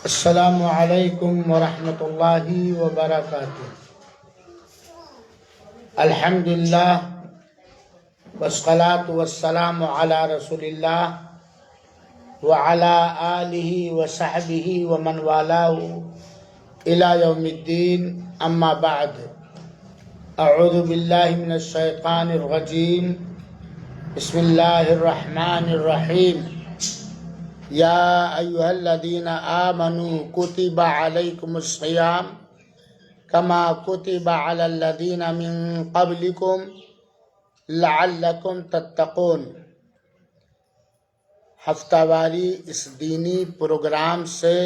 السلام علیکم ورحمۃ اللہ وبرکاتہ۔ الحمدللہ والصلاة والسلام علی رسول اللہ وعلی آلہ وصحبہ ومن والاہ الی یوم الدین، اما بعد۔ اعوذ باللہ من الشیطان الرجیم، بسم اللہ الرحمن الرحیم۔ یا ایھا الذین آمنوا کتب علیکم الصیام کما کتب علی الذین من قبلکم لعلکم تتقون۔ ہفتہ واری اس دینی پروگرام سے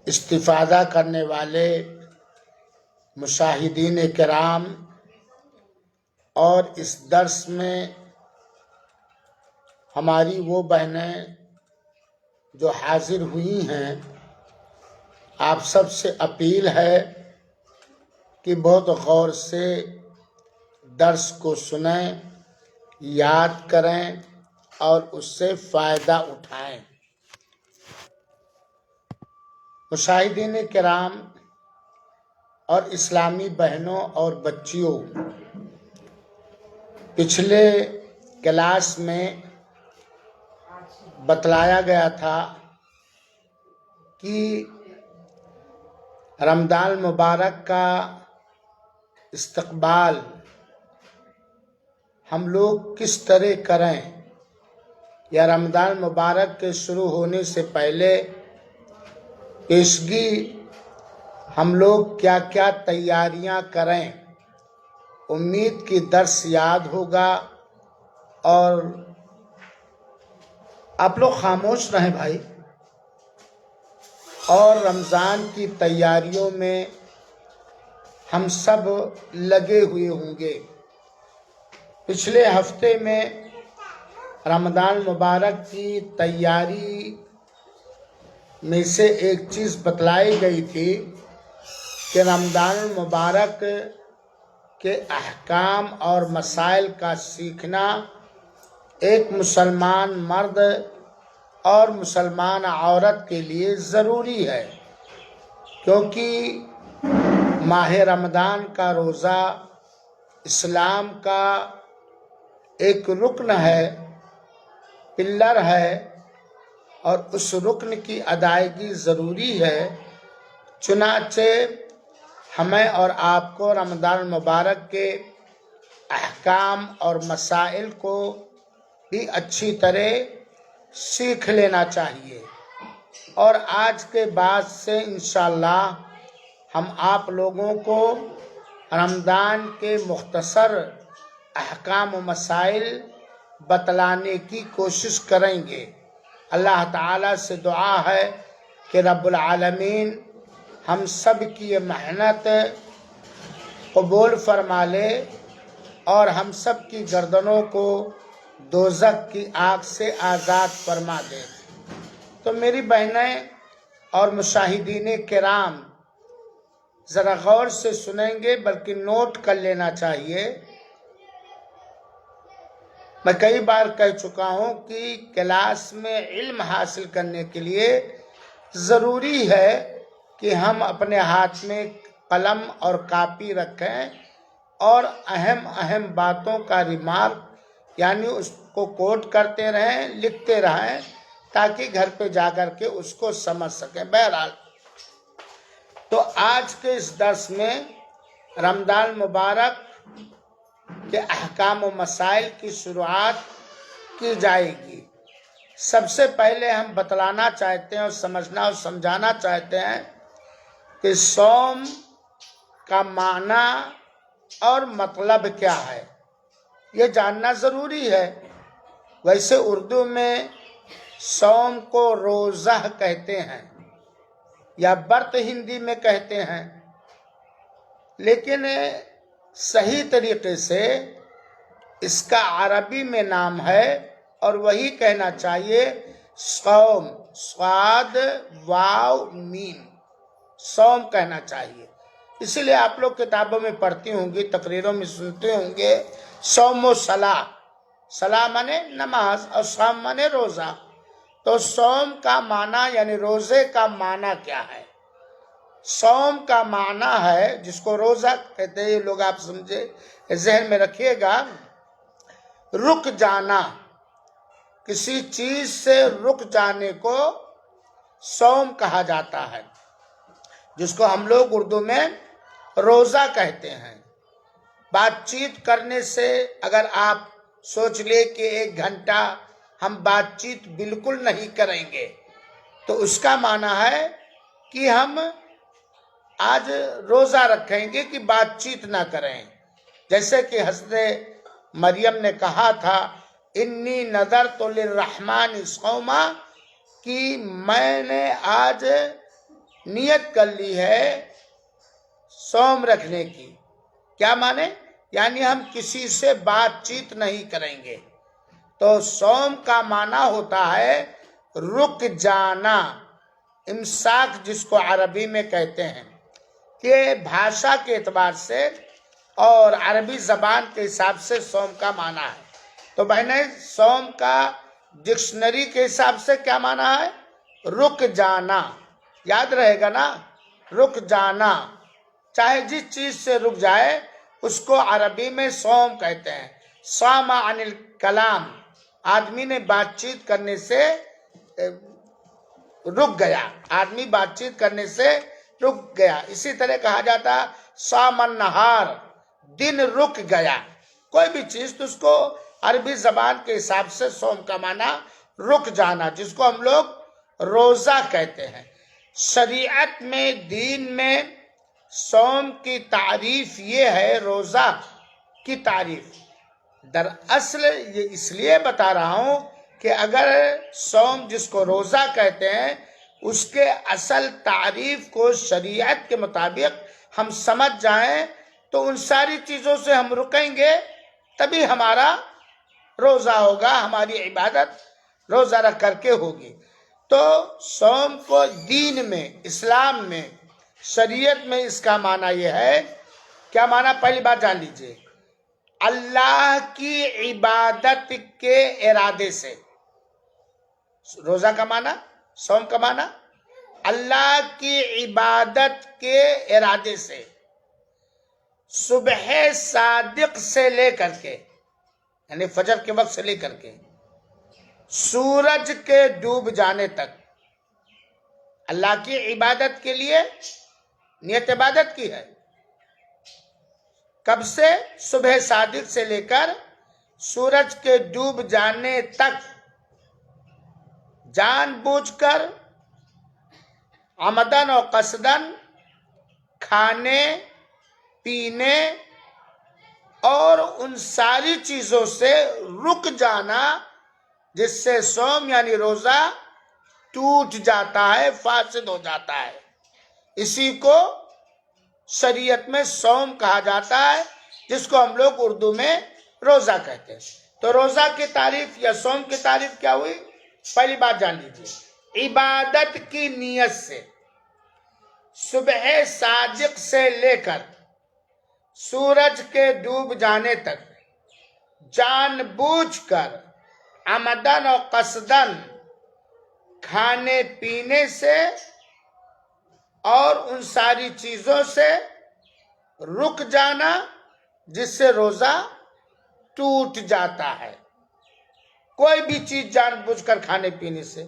استفادہ کرنے والے مشاہدین کرام اور اس درس میں ہماری وہ بہنیں جو حاضر ہوئی ہیں، آپ سب سے اپیل ہے کہ بہت غور سے درس کو سنیں، یاد کریں اور اس سے فائدہ اٹھائیں۔ مشاہدین کرام اور اسلامی بہنوں اور بچیوں، پچھلے کلاس میں بتلایا گیا تھا کہ رمضان مبارک کا استقبال ہم لوگ کس طرح کریں، یا رمضان مبارک کے شروع ہونے سے پہلے پیشگی ہم لوگ کیا کیا تیاریاں کریں۔ امید کی درس یاد ہوگا، اور آپ لوگ خاموش رہیں بھائی، اور رمضان کی تیاریوں میں ہم سب لگے ہوئے ہوں گے۔ پچھلے ہفتے میں رمضان مبارک کی تیاری میں سے ایک چیز بتلائی گئی تھی کہ رمضان المبارک کے احکام اور مسائل کا سیکھنا ایک مسلمان مرد اور مسلمان عورت کے لیے ضروری ہے، کیونکہ ماہ رمضان کا روزہ اسلام کا ایک رکن ہے، پلر ہے، اور اس رکن کی ادائیگی ضروری ہے۔ چنانچہ ہمیں اور آپ کو رمضان المبارک کے احکام اور مسائل کو بھی اچھی طرح سیکھ لینا چاہیے، اور آج کے بعد سے انشاءاللہ ہم آپ لوگوں کو رمضان کے مختصر احکام و مسائل بتلانے کی کوشش کریں گے۔ اللہ تعالیٰ سے دعا ہے کہ رب العالمین ہم سب کی یہ محنت قبول فرما لے، اور ہم سب کی گردنوں کو دوزخ کی آگ سے آزاد فرما دے۔ تو میری بہنیں اور مشاہدین کرام ذرا غور سے سنیں گے، بلکہ نوٹ کر لینا چاہیے۔ میں کئی بار کہہ چکا ہوں کہ کلاس میں علم حاصل کرنے کے لیے ضروری ہے کہ ہم اپنے ہاتھ میں قلم اور کاپی رکھیں، اور اہم باتوں کا ریمارک یعنی اس کو کوٹ کرتے رہیں، لکھتے رہیں، تاکہ گھر پہ جا کر کے اس کو سمجھ سکیں۔ بہرحال تو آج کے اس درس میں رمضان مبارک کے احکام و مسائل کی شروعات کی جائے گی۔ سب سے پہلے ہم بتلانا چاہتے ہیں اور سمجھنا اور سمجھانا چاہتے ہیں کہ صوم کا معنی اور مطلب کیا ہے، یہ جاننا ضروری ہے۔ ویسے اردو میں صوم کو روزہ کہتے ہیں، یا برت ہندی میں کہتے ہیں، لیکن صحیح طریقے سے اس کا عربی میں نام ہے، اور وہی کہنا چاہیے صوم، صاد واو میم، صوم کہنا چاہیے۔ اسی لیے آپ لوگ کتابوں میں پڑھتی ہوں گی، تقریروں میں سنتے ہوں گے، صوم و صلاح، صلاح مانے نماز اور صوم مانے روزہ۔ تو صوم کا معنی یعنی روزے کا معنی کیا ہے؟ صوم کا معنی ہے، جس کو روزہ کہتے ہیں، یہ لوگ آپ سمجھے، ذہن میں رکھیے گا، رک جانا، کسی چیز سے رک جانے کو صوم کہا جاتا ہے، جس کو ہم لوگ اردو میں روزہ کہتے ہیں۔ بات چیت کرنے سے اگر آپ سوچ لے کہ 1 گھنٹہ ہم بات چیت بالکل نہیں کریں گے، تو اس کا معنی ہے کہ ہم آج روزہ رکھیں گے کہ بات چیت نہ کریں۔ جیسے کہ حضرت مریم نے کہا تھا، انی نذرت للرحمن صوما، کہ میں نے آج نیت کر لی ہے صوم رکھنے کی۔ کیا مانے؟ یعنی ہم کسی سے بات چیت نہیں کریں گے۔ تو صوم کا معنی ہوتا ہے رک جانا، امساک جس کو عربی میں کہتے ہیں، کہ بھاشا کے اعتبار سے اور عربی زبان کے حساب سے صوم کا معنی ہے۔ تو بہنیں، صوم کا ڈکشنری کے حساب سے کیا معنی ہے؟ رک جانا۔ یاد رہے گا نا، رک جانا، چاہے جس چیز سے رک جائے اس کو عربی میں صوم کہتے ہیں۔ صام عن الکلام، آدمی نے بات چیت کرنے سے رک گیا، آدمی بات چیت کرنے سے رک گیا۔ اسی طرح کہا جاتا صام النہار، دن رک گیا، کوئی بھی چیز، تو اس کو عربی زبان کے حساب سے صوم کا معنی رک جانا، جس کو ہم لوگ روزہ کہتے ہیں۔ شریعت میں، دین میں صوم کی تعریف یہ ہے، روزہ کی تعریف۔ دراصل یہ اس لیے بتا رہا ہوں کہ اگر صوم جس کو روزہ کہتے ہیں، اس کے اصل تعریف کو شریعت کے مطابق ہم سمجھ جائیں تو ان ساری چیزوں سے ہم رکیں گے، تبھی ہمارا روزہ ہوگا، ہماری عبادت روزہ رکھ کر کے ہوگی۔ تو صوم کو دین میں، اسلام میں، شریعت میں اس کا معنی یہ ہے، کیا معنی؟ پہلی بات جان لیجئے، اللہ کی عبادت کے ارادے سے۔ روزہ کا معنی، صوم کا معنی، اللہ کی عبادت کے ارادے سے، صبح صادق سے لے کر کے، یعنی فجر کے وقت سے لے کر کے سورج کے ڈوب جانے تک اللہ کی عبادت کے لیے نیت عبادت کی ہے۔ کب سے؟ صبح صادق سے لے کر سورج کے ڈوب جانے تک، جان بوجھ کر، عمدن و قصدن، کھانے پینے اور ان ساری چیزوں سے رک جانا، جس سے صوم یعنی روزہ ٹوٹ جاتا ہے، فاسد ہو جاتا ہے۔ اسی کو شریعت میں صوم کہا جاتا ہے، جس کو ہم لوگ اردو میں روزہ کہتے ہیں۔ تو روزہ کی تعریف یا صوم کی تعریف کیا ہوئی؟ پہلی بات جان لیجیے، عبادت کی نیت سے صبح صادق سے لے کر سورج کے ڈوب جانے تک جان بوجھ کر، عمدن و قصدن، کھانے پینے سے اور ان ساری چیزوں سے رک جانا، جس سے روزہ ٹوٹ جاتا ہے۔ کوئی بھی چیز جان بوجھ کر کھانے پینے سے،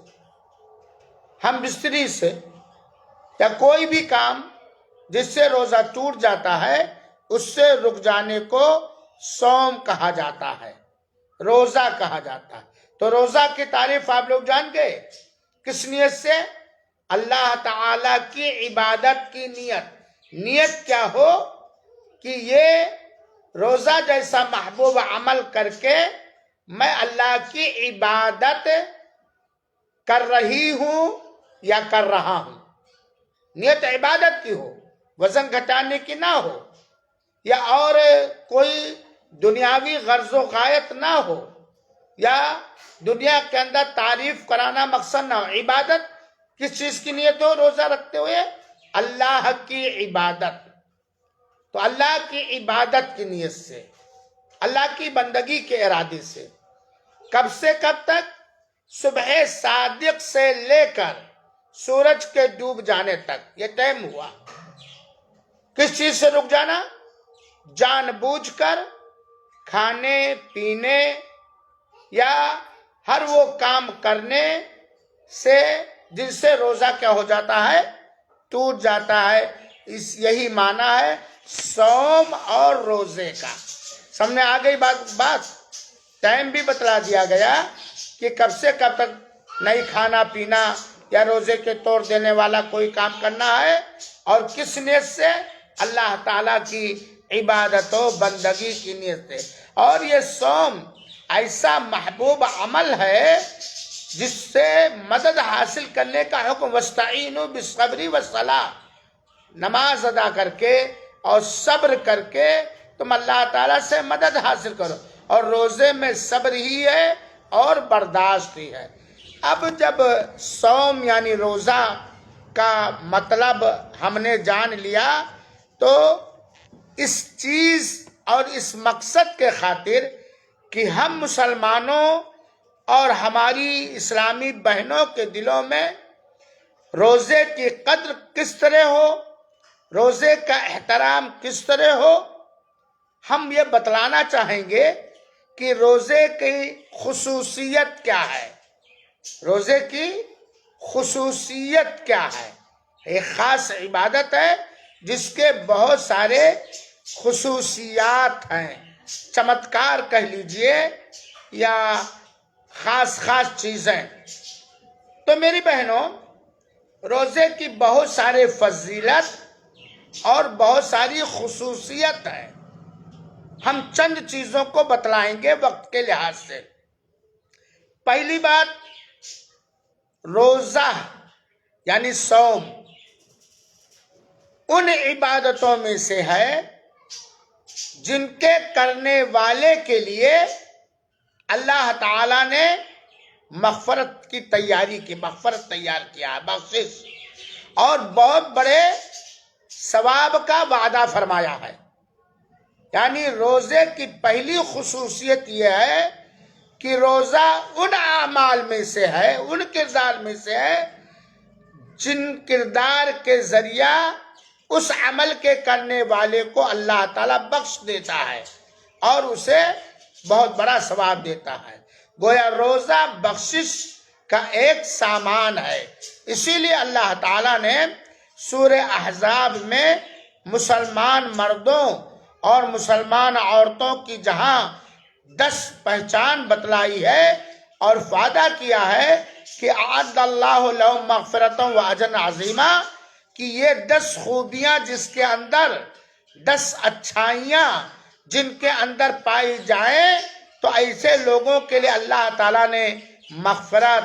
ہم بستری سے، یا کوئی بھی کام جس سے روزہ ٹوٹ جاتا ہے، اس سے رک جانے کو صوم کہا جاتا ہے، روزہ کہا جاتا ہے۔ تو روزہ کی تعریف آپ لوگ جان گئے، کس نیت سے؟ اللہ تعالی کی عبادت کی نیت۔ نیت کیا ہو کہ یہ روزہ جیسا محبوب عمل کر کے میں اللہ کی عبادت کر رہی ہوں یا کر رہا ہوں۔ نیت عبادت کی ہو، وزن گھٹانے کی نہ ہو، یا اور کوئی دنیاوی غرض و غایت نہ ہو، یا دنیا کے اندر تعریف کرانا مقصد نہ ہو۔ عبادت کس چیز کی نیت ہو روزہ رکھتے ہوئے؟ اللہ کی عبادت۔ تو اللہ کی عبادت کی نیت سے، اللہ کی بندگی کے ارادے سے، کب سے کب تک؟ صبح صادق سے لے کر سورج کے ڈوب جانے تک یہ ٹائم ہوا. کس چیز سے رک جانا؟ جان بوجھ کر کھانے پینے یا ہر وہ کام کرنے سے جن سے روزہ کیا ہو جاتا ہے؟ ٹوٹ جاتا ہے. یہی معنی ہے صوم اور روزے کا. سامنے آ گئی بات. ٹائم بھی بتلا دیا گیا کہ کب سے کب تک نہیں کھانا پینا یا روزے کے توڑ دینے والا کوئی کام کرنا ہے، اور کس نیت سے؟ اللہ تعالیٰ کی عبادت و بندگی کی نیت سے. اور یہ صوم ایسا محبوب عمل ہے جس سے مدد حاصل کرنے کا حکم، وَاسْتَعِينُوا بِالصَّبْرِ وَالصَّلَاةِ. نماز ادا کر کے اور صبر کر کے تم اللہ تعالیٰ سے مدد حاصل کرو. اور روزے میں صبر ہی ہے اور برداشت ہی ہے. اب جب صوم یعنی روزہ کا مطلب ہم نے جان لیا تو اس چیز اور اس مقصد کے خاطر کہ ہم مسلمانوں اور ہماری اسلامی بہنوں کے دلوں میں روزے کی قدر کس طرح ہو، روزے کا احترام کس طرح ہو، ہم یہ بتلانا چاہیں گے کہ روزے کی خصوصیت کیا ہے. روزے کی خصوصیت کیا ہے؟ ایک خاص عبادت ہے جس کے بہت سارے خصوصیات ہیں، چمتکار کہہ لیجئے یا خاص چیزیں. تو میری بہنوں، روزے کی بہت سارے فضیلت اور بہت ساری خصوصیت ہے. ہم چند چیزوں کو بتلائیں گے وقت کے لحاظ سے. پہلی بات، روزہ یعنی صوم ان عبادتوں میں سے ہے جن کے کرنے والے کے لیے اللہ تعالیٰ نے مغفرت کی تیاری کی، مغفرت تیار کیا، بخشش اور بہت بڑے ثواب کا وعدہ فرمایا ہے. یعنی روزے کی پہلی خصوصیت یہ ہے کہ روزہ ان اعمال میں سے ہے، ان کردار میں سے ہے جن کردار کے ذریعہ اس عمل کے کرنے والے کو اللہ تعالیٰ بخش دیتا ہے اور اسے بہت بڑا ثواب دیتا ہے. گویا روزہ بخشش کا ایک سامان ہے. اسی لیے اللہ تعالیٰ نے سورہ احزاب میں مسلمان مردوں اور مسلمان عورتوں کی جہاں 10 پہچان بتلائی ہے اور وعدہ کیا ہے کہ اعد اللہ لہم مغفرۃ و اجر عظیمہ، کہ یہ 10 خوبیاں جس کے اندر 10 اچھائیاں جن کے اندر پائی جائیں تو ایسے لوگوں کے لیے اللہ تعالیٰ نے مغفرت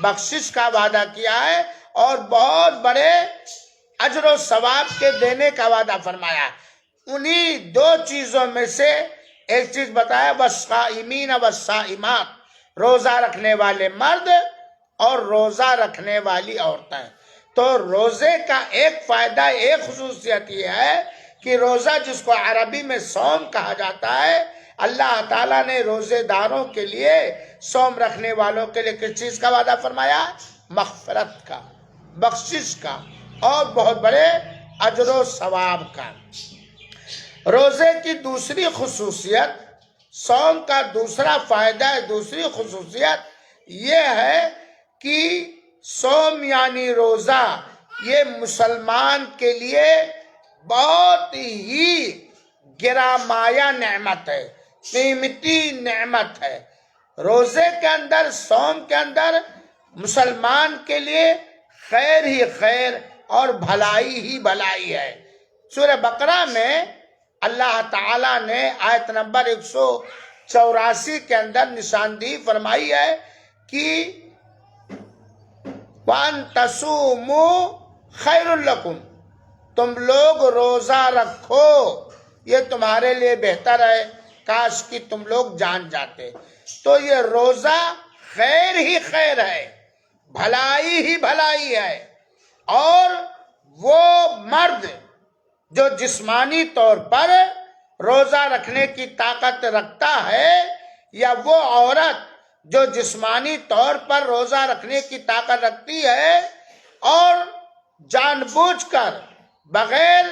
بخشش کا وعدہ کیا ہے اور بہت بڑے اجر و ثواب کے دینے کا وعدہ فرمایا. انہی 2 چیزوں میں سے ایک چیز بتایا، والصائمین والصائمات، روزہ رکھنے والے مرد اور روزہ رکھنے والی عورتیں. تو روزے کا ایک فائدہ، ایک خصوصیت یہ ہے کہ روزہ جس کو عربی میں صوم کہا جاتا ہے، اللہ تعالیٰ نے روزے داروں کے لیے، صوم رکھنے والوں کے لیے کس چیز کا وعدہ فرمایا؟ مغفرت کا، بخشش کا اور بہت بڑے اجر و ثواب کا. روزے کی دوسری خصوصیت، صوم کا دوسرا فائدہ، دوسری خصوصیت یہ ہے کہ صوم یعنی روزہ یہ مسلمان کے لیے بہت ہی گرامایہ نعمت ہے، قیمتی نعمت ہے. روزے کے اندر، صوم کے اندر مسلمان کے لیے خیر ہی خیر اور بھلائی ہی بھلائی ہے. سورہ بقرہ میں اللہ تعالیٰ نے آیت نمبر 184 کے اندر نشاندہی فرمائی ہے کہ وَأَن تَصُومُوا خَيْرٌ لَكُمْ، تم لوگ روزہ رکھو یہ تمہارے لیے بہتر ہے، کاش کہ تم لوگ جان جاتے. تو یہ روزہ خیر ہی خیر ہے، بھلائی ہی بھلائی ہے. اور وہ مرد جو جسمانی طور پر روزہ رکھنے کی طاقت رکھتا ہے یا وہ عورت جو جسمانی طور پر روزہ رکھنے کی طاقت رکھتی ہے اور جان بوجھ کر بغیر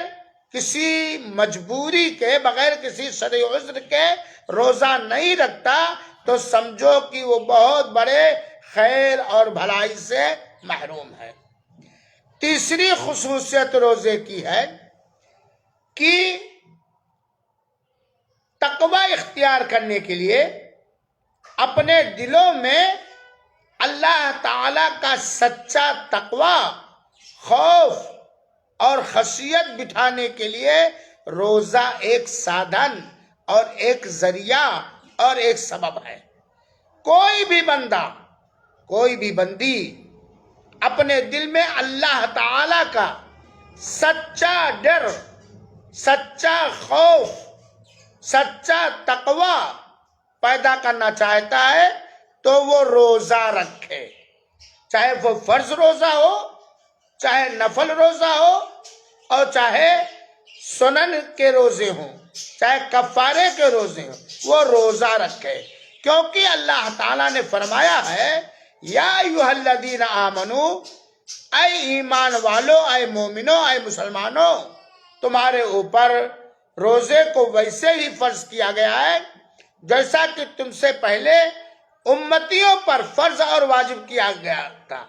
کسی مجبوری کے، بغیر کسی شرعی عذر کے روزہ نہیں رکھتا، تو سمجھو کہ وہ بہت بڑے خیر اور بھلائی سے محروم ہے۔ تیسری خصوصیت روزے کی ہے کہ تقوی اختیار کرنے کے لیے اپنے دلوں میں اللہ تعالی کا سچا تقوی، خوف اور خشیت بٹھانے کے لیے روزہ ایک سادھن اور ایک ذریعہ اور ایک سبب ہے۔ کوئی بھی بندہ، کوئی بھی بندی اپنے دل میں اللہ تعالی کا سچا ڈر، سچا خوف، سچا تقوی پیدا کرنا چاہتا ہے تو وہ روزہ رکھے، چاہے وہ فرض روزہ ہو، چاہے نفل روزہ ہو، اور چاہے سنن کے روزے ہوں، چاہے کفارے کے روزے ہوں، وہ روزہ رکھے، کیونکہ اللہ تعالیٰ نے فرمایا ہے یا ایھا الذین آمنو، اے ایمان والو، اے مومنو، اے مسلمانوں، تمہارے اوپر روزے کو ویسے ہی فرض کیا گیا ہے جیسا کہ تم سے پہلے امتیوں پر فرض اور واجب کیا گیا تھا۔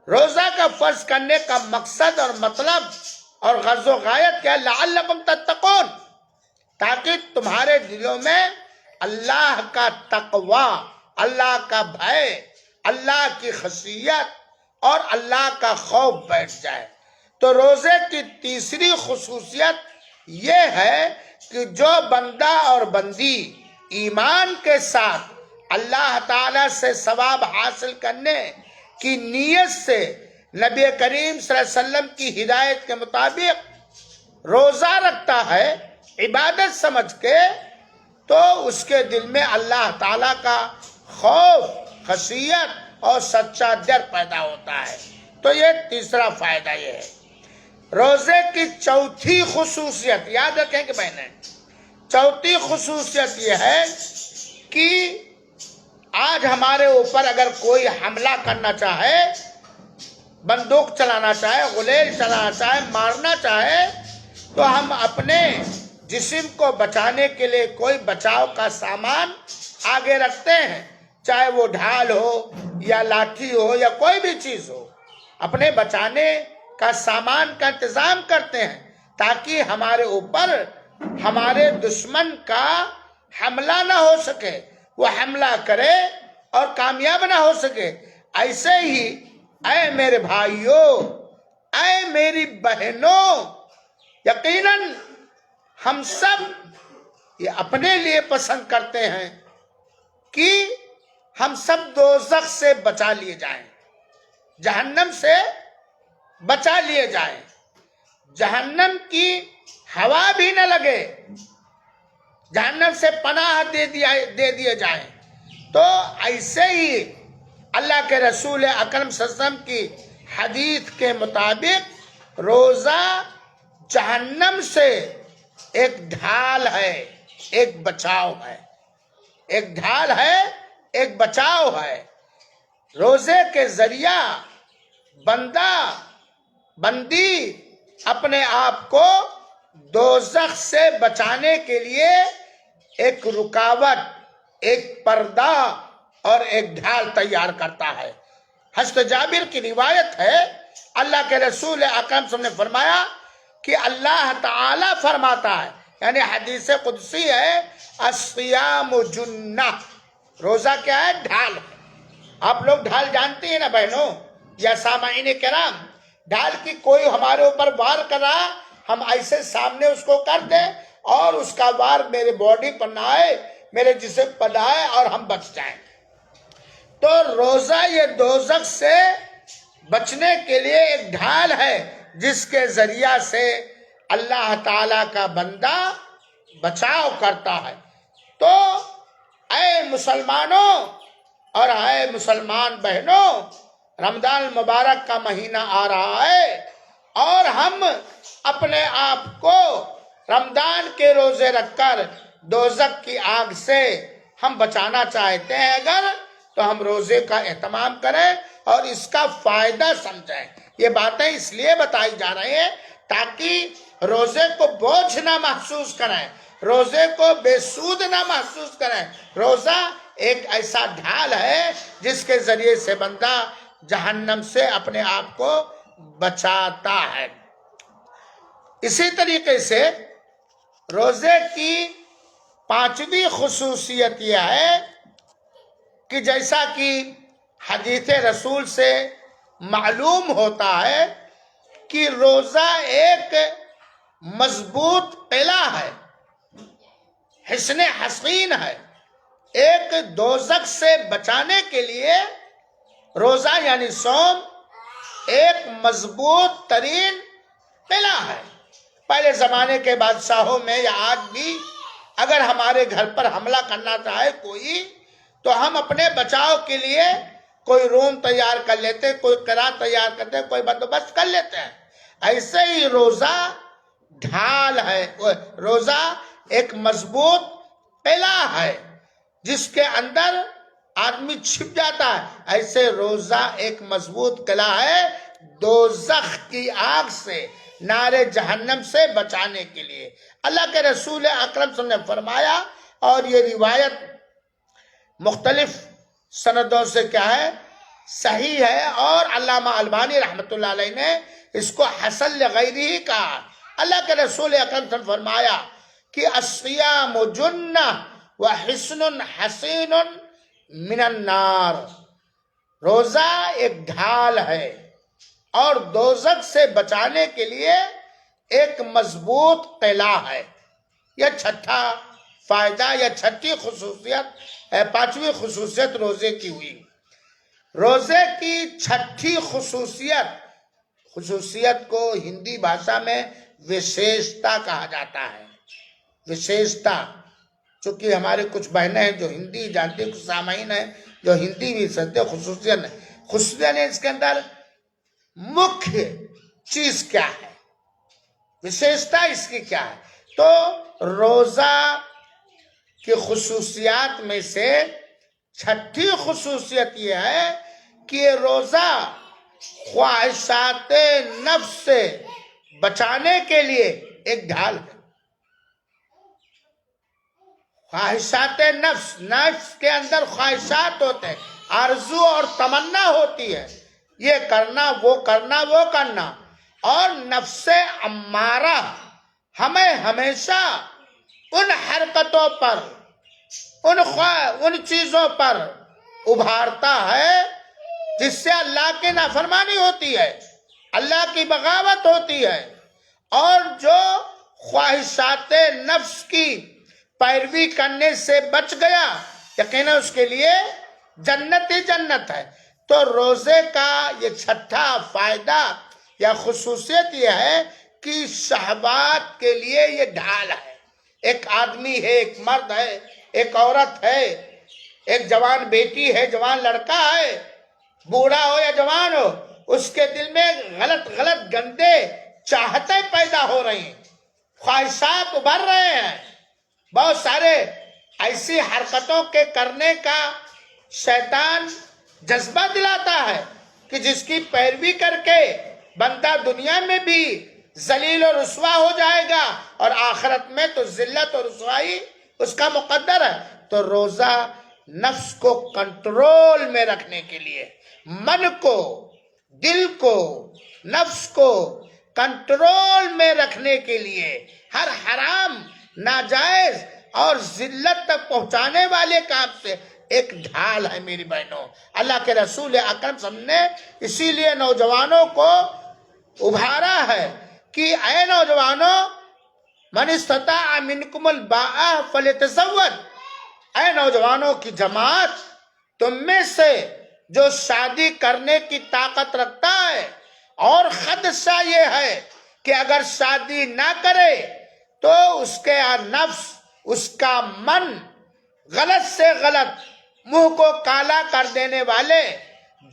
روزہ کا فرض کرنے کا مقصد اور مطلب اور غرض و غایت کیا؟ لعلکم تتقون، تاکہ تمہارے دلوں میں اللہ کا تقوی، اللہ کا بھے، اللہ کی خشیت اور اللہ کا خوف بیٹھ جائے۔ تو روزے کی تیسری خصوصیت یہ ہے کہ جو بندہ اور بندی ایمان کے ساتھ اللہ تعالیٰ سے ثواب حاصل کرنے کی نیت سے نبی کریم صلی اللہ علیہ وسلم کی ہدایت کے مطابق روزہ رکھتا ہے عبادت سمجھ کے، تو اس کے دل میں اللہ تعالیٰ کا خوف، خشیت اور سچا ڈر پیدا ہوتا ہے۔ تو یہ تیسرا فائدہ یہ ہے۔ روزے کی چوتھی خصوصیت یاد رکھیں کہ بہنیں، چوتھی خصوصیت یہ ہے کہ آج ہمارے اوپر اگر کوئی حملہ کرنا چاہے، بندوق چلانا چاہے، غلیل چلانا چاہے، مارنا چاہے، تو ہم اپنے جسم کو بچانے کے لیے کوئی بچاؤ کا سامان آگے رکھتے ہیں، چاہے وہ ڈھال ہو یا لاٹھی ہو یا کوئی بھی چیز ہو، اپنے بچانے کا سامان کا انتظام کرتے ہیں تاکہ ہمارے اوپر ہمارے دشمن کا حملہ نہ ہو سکے، وہ حملہ کرے اور کامیاب نہ ہو سکے۔ ایسے ہی اے میرے بھائیوں، اے میری بہنوں، یقیناً ہم سب یہ اپنے لیے پسند کرتے ہیں کہ ہم سب دوزخ سے بچا لیے جائیں، جہنم سے بچا لیے جائیں، جہنم کی ہوا بھی نہ لگے، جہنم سے پناہ دے دیے جائیں۔ تو ایسے ہی اللہ کے رسول اکرم صلی اللہ علیہ وسلم کی حدیث کے مطابق روزہ جہنم سے ایک ڈھال ہے، ایک بچاؤ ہے، ایک ڈھال ہے، ایک بچاؤ ہے۔ روزے کے ذریعہ بندہ بندی اپنے آپ کو دوزخ سے بچانے کے لیے ایک رکاوٹ، ایک پردہ اور ایک ڈھال تیار کرتا ہے۔ حضرت جابر کی روایت ہے، اللہ کے رسول اکرم صلی اللہ علیہ وسلم نے فرمایا کہ اللہ تعالی فرماتا ہے، یعنی حدیث قدسی ہے، الصیام جنہ، روزہ کیا ہے؟ ڈھال ہے۔ آپ لوگ ڈھال جانتے ہیں نا بہنوں یا سامعین کرام؟ ڈھال کی کوئی ہمارے اوپر وار کر رہا، ہم ایسے سامنے اس کو کر دیں اور اس کا وار میرے باڈی پر نہ آئے، میرے جسم پر نہ آئے اور ہم بچ جائیں۔ تو روزہ یہ دوزخ سے بچنے کے لیے ایک ڈھال ہے جس کے ذریعہ سے اللہ تعالیٰ کا بندہ بچاؤ کرتا ہے۔ تو اے مسلمانوں اور اے مسلمان بہنوں، رمضان المبارک کا مہینہ آ رہا ہے اور ہم اپنے آپ کو رمضان کے روزے رکھ کر دوزخ کی آگ سے ہم بچانا چاہتے ہیں۔ اگر تو ہم روزے کا اہتمام کریں اور اس کا فائدہ سمجھیں. یہ باتیں اس لیے بتائی جا رہی ہیں تاکہ روزے کو بوجھ نہ محسوس کریں، روزے کو بے سود نہ محسوس کریں. روزہ ایک ایسا ڈھال ہے جس کے ذریعے سے بندہ جہنم سے اپنے آپ کو بچاتا ہے. اسی طریقے سے روزے کی 5ویں خصوصیت یہ ہے کہ جیسا کہ حدیث رسول سے معلوم ہوتا ہے کہ روزہ ایک مضبوط قلعہ ہے، حصن حصین ہے. ایک دوزخ سے بچانے کے لیے روزہ یعنی صوم ایک مضبوط ترین قلعہ ہے. پہلے زمانے کے بادشاہوں میں یا آج بھی اگر ہمارے گھر پر حملہ کرنا چاہے کوئی تو ہم اپنے بچاؤ کے لیے کوئی روم تیار کر لیتے، کوئی قلعہ تیار کرتے، کوئی بندوبست کر لیتے ہیں. ایسے ہی روزہ ڈھال ہے، روزہ ایک مضبوط قلعہ ہے جس کے اندر آدمی چھپ جاتا ہے. ایسے روزہ ایک مضبوط قلعہ ہے دوزخ کی آگ سے، نار جہنم سے بچانے کے لیے. اللہ کے رسول اکرم صلی اللہ علیہ وسلم نے فرمایا، اور یہ روایت مختلف سندوں سے کیا ہے صحیح ہے، اور علامہ البانی رحمۃ اللہ علیہ نے اس کو حسن لغیرہ کہا. اللہ کے رسول اکرم صلی اللہ علیہ وسلم فرمایا کہ الصیام جنہ وحصن حصین من النار. روزہ ایک ڈھال ہے اور دوزخ سے بچانے کے لیے ایک مضبوط قلعہ ہے. یہ چھٹا فائدہ یا چھٹی خصوصیت 5ویں خصوصیت روزے کی ہوئی. روزے کی چھٹی خصوصیت کو ہندی بھاشا میں وشیشتا کہا جاتا ہے. وشیشتا، چونکہ ہمارے کچھ بہنیں ہیں جو ہندی جانتے، کچھ سامعین ہیں جو ہندی بھی سمجھتے. خصوصیت اس کے اندر مکھیہ چیز کیا ہے، وشیشتا اس کی کیا ہے. تو روزہ کی خصوصیات میں سے چھٹی خصوصیت یہ ہے کہ یہ روزہ خواہشات نفس سے بچانے کے لیے ایک ڈھال ہے. خواہشات نفس کے اندر خواہشات ہوتے ہیں، آرزو اور تمنا ہوتی ہے، یہ کرنا وہ کرنا، اور نفس امارہ ہمیں ہمیشہ ان حرکتوں پر، ان چیزوں پر ابھارتا ہے جس سے اللہ کی نافرمانی ہوتی ہے، اللہ کی بغاوت ہوتی ہے. اور جو خواہشات نفس کی پیروی کرنے سے بچ گیا یقیناً اس کے لیے جنت ہی جنت ہے. تو روزے کا یہ چھٹا فائدہ یا خصوصیت یہ ہے کہ شہوات کے لیے یہ ڈھال ہے. ایک آدمی ہے، ایک مرد ہے، ایک عورت ہے، ایک جوان بیٹی ہے، جوان لڑکا ہے، بوڑھا ہو یا جوان ہو، اس کے دل میں غلط گندے چاہتیں پیدا ہو رہی ہیں، خواہشات ابھر رہے ہیں. بہت سارے ایسی حرکتوں کے کرنے کا شیطان جذبہ دلاتا ہے کہ جس کی پیروی کر کے بندہ دنیا میں بھی ذلیل و رسوا ہو جائے گا اور آخرت میں تو ذلت اور رسوائی اس کا مقدر ہے. تو روزہ نفس کو کنٹرول میں رکھنے کے لیے، من کو، دل کو، نفس کو کنٹرول میں رکھنے کے لیے، ہر حرام، ناجائز اور ذلت تک پہنچانے والے کام سے ایک ڈھال ہے میری بہنوں. اللہ کے رسول اکرم صلی اللہ علیہ وسلم نے اسی لیے نوجوانوں کو ابھارا ہے کہ اے نوجوانوں، من استطاع منکم الباء فلیتزوج. اے نوجوانوں کی جماعت، تم میں سے جو شادی کرنے کی طاقت رکھتا ہے، اور خدشہ یہ ہے کہ اگر شادی نہ کرے تو اس کے نفس، اس کا من غلط سے غلط منہ کو کالا کر دینے والے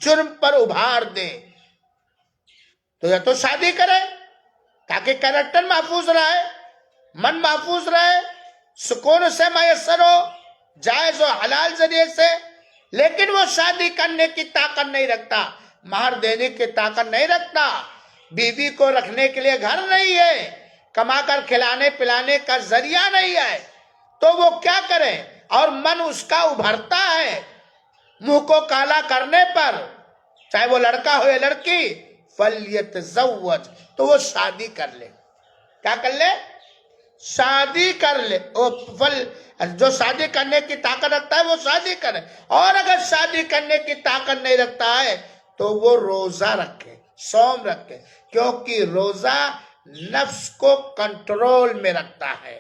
جرم پر ابھار دے، تو یا تو شادی کرے تاکہ کریکٹر محفوظ رہے، من محفوظ رہے، سکون سے میسر ہو، جائز و حلال ذریعے سے، لیکن وہ شادی کرنے کی طاقت نہیں رکھتا، مہر دینے کی طاقت نہیں رکھتا، بیوی کو رکھنے کے لیے گھر نہیں ہے، کما کر کھلانے پلانے کا ذریعہ نہیں ہے، تو وہ کیا کرے؟ اور من اس کا ابھرتا ہے منہ کو کالا کرنے پر، چاہے وہ لڑکا ہو یا لڑکی، فَلْيَتَزَوَّجْ، تو وہ شادی کر لے۔ کیا کر لے؟ شادی کر لے۔ جو شادی کرنے کی طاقت رکھتا ہے وہ شادی کرے، اور اگر شادی کرنے کی طاقت نہیں رکھتا ہے تو وہ روزہ رکھے، صوم رکھے، کیونکہ روزہ نفس کو کنٹرول میں رکھتا ہے،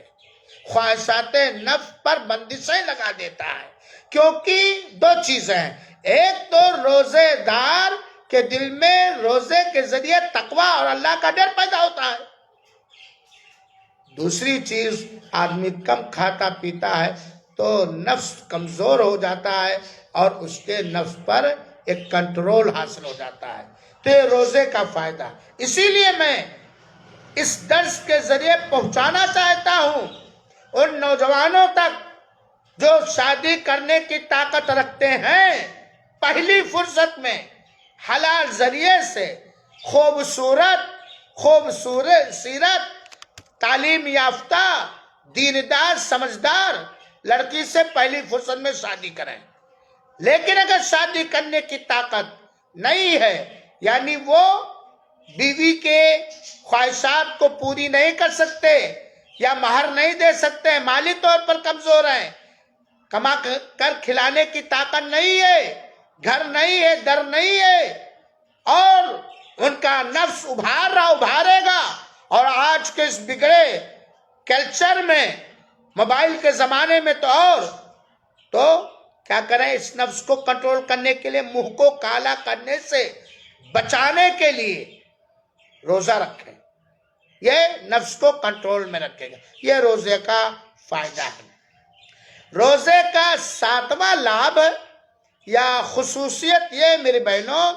خواہشات نفس پر بندشیں لگا دیتا ہے۔ کیونکہ دو چیزیں ہیں، ایک تو روزے دار کے دل میں روزے کے ذریعے تقوی اور اللہ کا ڈر پیدا ہوتا ہے، دوسری چیز آدمی کم کھاتا پیتا ہے تو نفس کمزور ہو جاتا ہے اور اس کے نفس پر ایک کنٹرول حاصل ہو جاتا ہے۔ تو یہ روزے کا فائدہ، اسی لیے میں اس درس کے ذریعے پہنچانا چاہتا ہوں ان نوجوانوں تک جو شادی کرنے کی طاقت رکھتے ہیں، پہلی فرصت میں حلال ذریعے سے خوبصورت سیرت، تعلیم یافتہ، دیندار، سمجھدار لڑکی سے پہلی فرصت میں شادی کریں۔ لیکن اگر شادی کرنے کی طاقت نہیں ہے، یعنی وہ بیوی کے خواہشات کو پوری نہیں کر سکتے یا مہر نہیں دے سکتے، مالی طور پر کمزور ہیں، کما کر کھلانے کی طاقت نہیں ہے، گھر نہیں ہے، در نہیں ہے، اور ان کا نفس ابھارے گا، اور آج کے اس بگڑے کلچر میں، موبائل کے زمانے میں تو کیا کریں؟ اس نفس کو کنٹرول کرنے کے لیے، منہ کو کالا کرنے سے بچانے کے لیے روزہ رکھیں، یہ نفس کو کنٹرول میں رکھے گا، یہ روزے کا فائدہ ہے۔ روزے کا 7واں لابھ یا خصوصیت یہ میرے بہنوں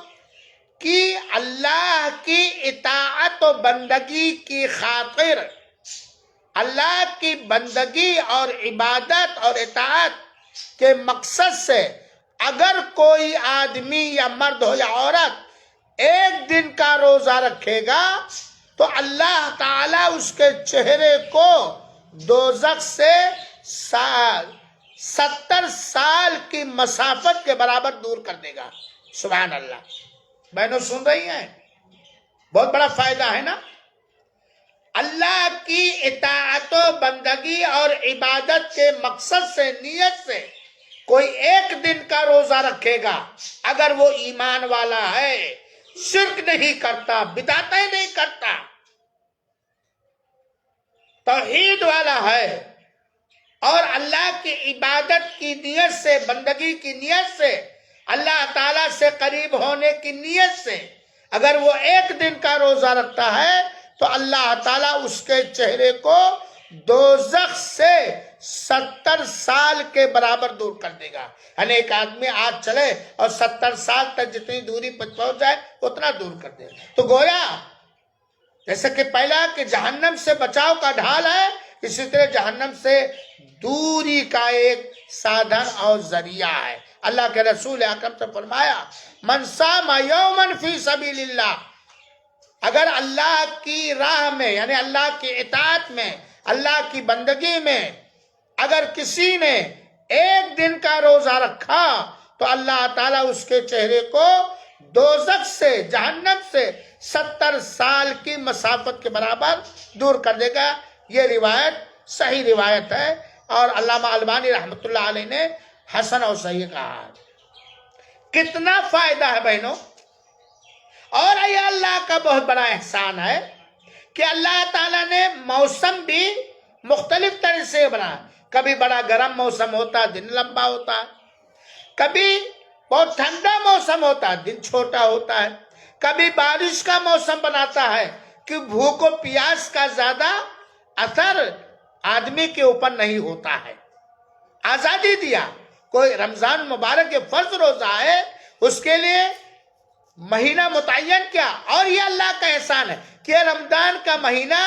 کہ اللہ کی اطاعت و بندگی کی خاطر، اللہ کی بندگی اور عبادت اور اطاعت کے مقصد سے اگر کوئی آدمی یا مرد ہو یا عورت ایک دن کا روزہ رکھے گا تو اللہ تعالیٰ اس کے چہرے کو دوزخ سے 70 سال کی مسافت کے برابر دور کر دے گا۔ سبحان اللہ۔ بہنوں سن رہی ہیں؟ بہت بڑا فائدہ ہے نا۔ اللہ کی اطاعت و بندگی اور عبادت کے مقصد سے، نیت سے کوئی ایک دن کا روزہ رکھے گا، اگر وہ ایمان والا ہے، شرک نہیں کرتا، بدعتیں نہیں کرتا، توحید والا ہے، اور اللہ کی عبادت کی نیت سے، بندگی کی نیت سے، اللہ تعالیٰ سے قریب ہونے کی نیت سے اگر وہ ایک دن کا روزہ رکھتا ہے تو اللہ تعالیٰ اس کے چہرے کو دوزخ سے 70 سال کے برابر دور کر دے گا۔ یعنی ایک آدمی آج چلے اور 70 سال تک جتنی دوری پر پہنچ جائے اتنا دور کر دے گا۔ تو گویا جیسے کہ پہلا کہ جہنم سے بچاؤ کا ڈھال ہے، اسی طرح جہنم سے دوری کا ایک سادھن اور ذریعہ ہے۔ اللہ کے رسول اکرم سے فرمایا، من صام یوما فی سبیل اللہ، اگر اللہ کی راہ میں، یعنی اللہ کی اطاعت میں، اللہ کی بندگی میں اگر کسی نے ایک دن کا روزہ رکھا تو اللہ تعالیٰ اس کے چہرے کو دوزخ سے، جہنم سے 70 سال کی مسافت کے برابر دور کر دے گا۔ یہ روایت صحیح روایت ہے، اور علامہ البانی رحمۃ اللہ علیہ نے حسن اور صحیح کہا ہے۔ کتنا فائدہ ہے بہنوں، اور یہ اللہ کا بہت بڑا احسان ہے کہ اللہ تعالیٰ نے موسم بھی مختلف طرح سے بنا۔ کبھی بڑا گرم موسم ہوتا ہے، دن لمبا ہوتا ہے، کبھی بہت ٹھنڈا موسم ہوتا ہے، دن چھوٹا ہوتا ہے، کبھی بارش کا موسم بناتا ہے کہ بھوک و پیاس کا زیادہ اثر آدمی کے اوپر نہیں ہوتا ہے، آزادی دیا۔ کوئی رمضان مبارک کے فرض روزہ ہے، اس کے لیے مہینہ متعین کیا، اور یہ اللہ کا احسان ہے کہ رمضان کا مہینہ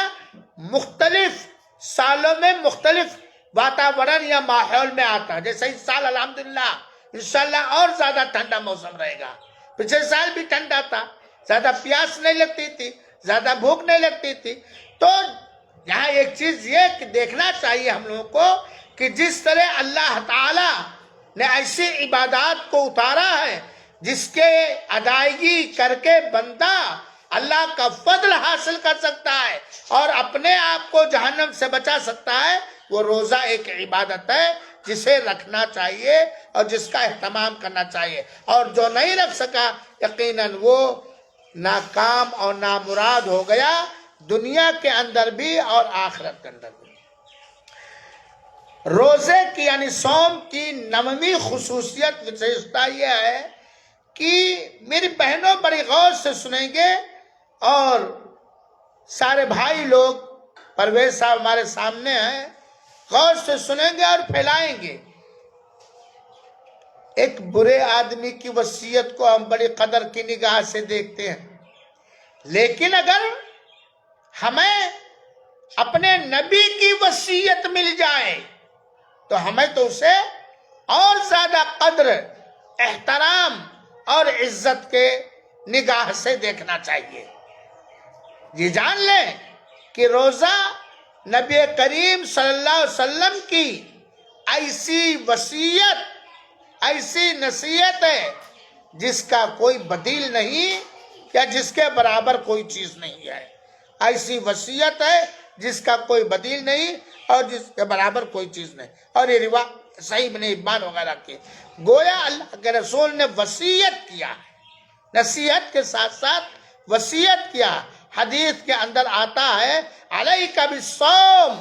مختلف سالوں میں مختلف واتاورن یا ماحول میں آتا ہے۔ جیسے اس سال الحمدللہ انشاءاللہ اور زیادہ ٹھنڈا موسم رہے گا. پچھلے سال بھی ٹھنڈا تھا, زیادہ پیاس نہیں لگتی تھی, زیادہ بھوک نہیں لگتی تھی. تو یہاں ایک چیز یہ کہ دیکھنا چاہیے ہم لوگوں کو کہ جس طرح اللہ تعالی نے ایسی عبادات کو اتارا ہے جس کے ادائیگی کر کے بندہ اللہ کا فضل حاصل کر سکتا ہے اور اپنے آپ کو جہنم سے بچا سکتا ہے, وہ روزہ ایک عبادت ہے جسے رکھنا چاہیے اور جس کا اہتمام کرنا چاہیے. اور جو نہیں رکھ سکا یقیناً وہ ناکام اور نامراد ہو گیا, دنیا کے اندر بھی اور آخرت کے اندر بھی. روزے کی یعنی صوم کی نویں خصوصیت وشیشتا یہ ہے کہ میری بہنوں بڑی غور سے سنیں گے اور سارے بھائی لوگ, پرویز صاحب ہمارے سامنے ہیں, غور سے سنیں گے اور پھیلائیں گے. ایک برے آدمی کی وصیت کو ہم بڑی قدر کی نگاہ سے دیکھتے ہیں, لیکن اگر ہمیں اپنے نبی کی وصیت مل جائے تو ہمیں تو اسے اور زیادہ قدر, احترام اور عزت کے نگاہ سے دیکھنا چاہیے. یہ جان لیں کہ روزہ نبی کریم صلی اللہ علیہ وسلم کی ایسی وصیت, ایسی نصیحت ہے جس کا کوئی بدیل نہیں یا جس کے برابر کوئی چیز نہیں ہے. ایسی وصیت ہے جس کا کوئی بدیل نہیں اور جس کے برابر کوئی چیز نہیں. اور یہ روایت صحیح ابن حبان وغیرہ کی, گویا اللہ کے رسول نے وصیت کیا ہے, نصیحت کے ساتھ ساتھ وصیت کیا. حدیث کے اندر آتا ہے علیک بالصوم,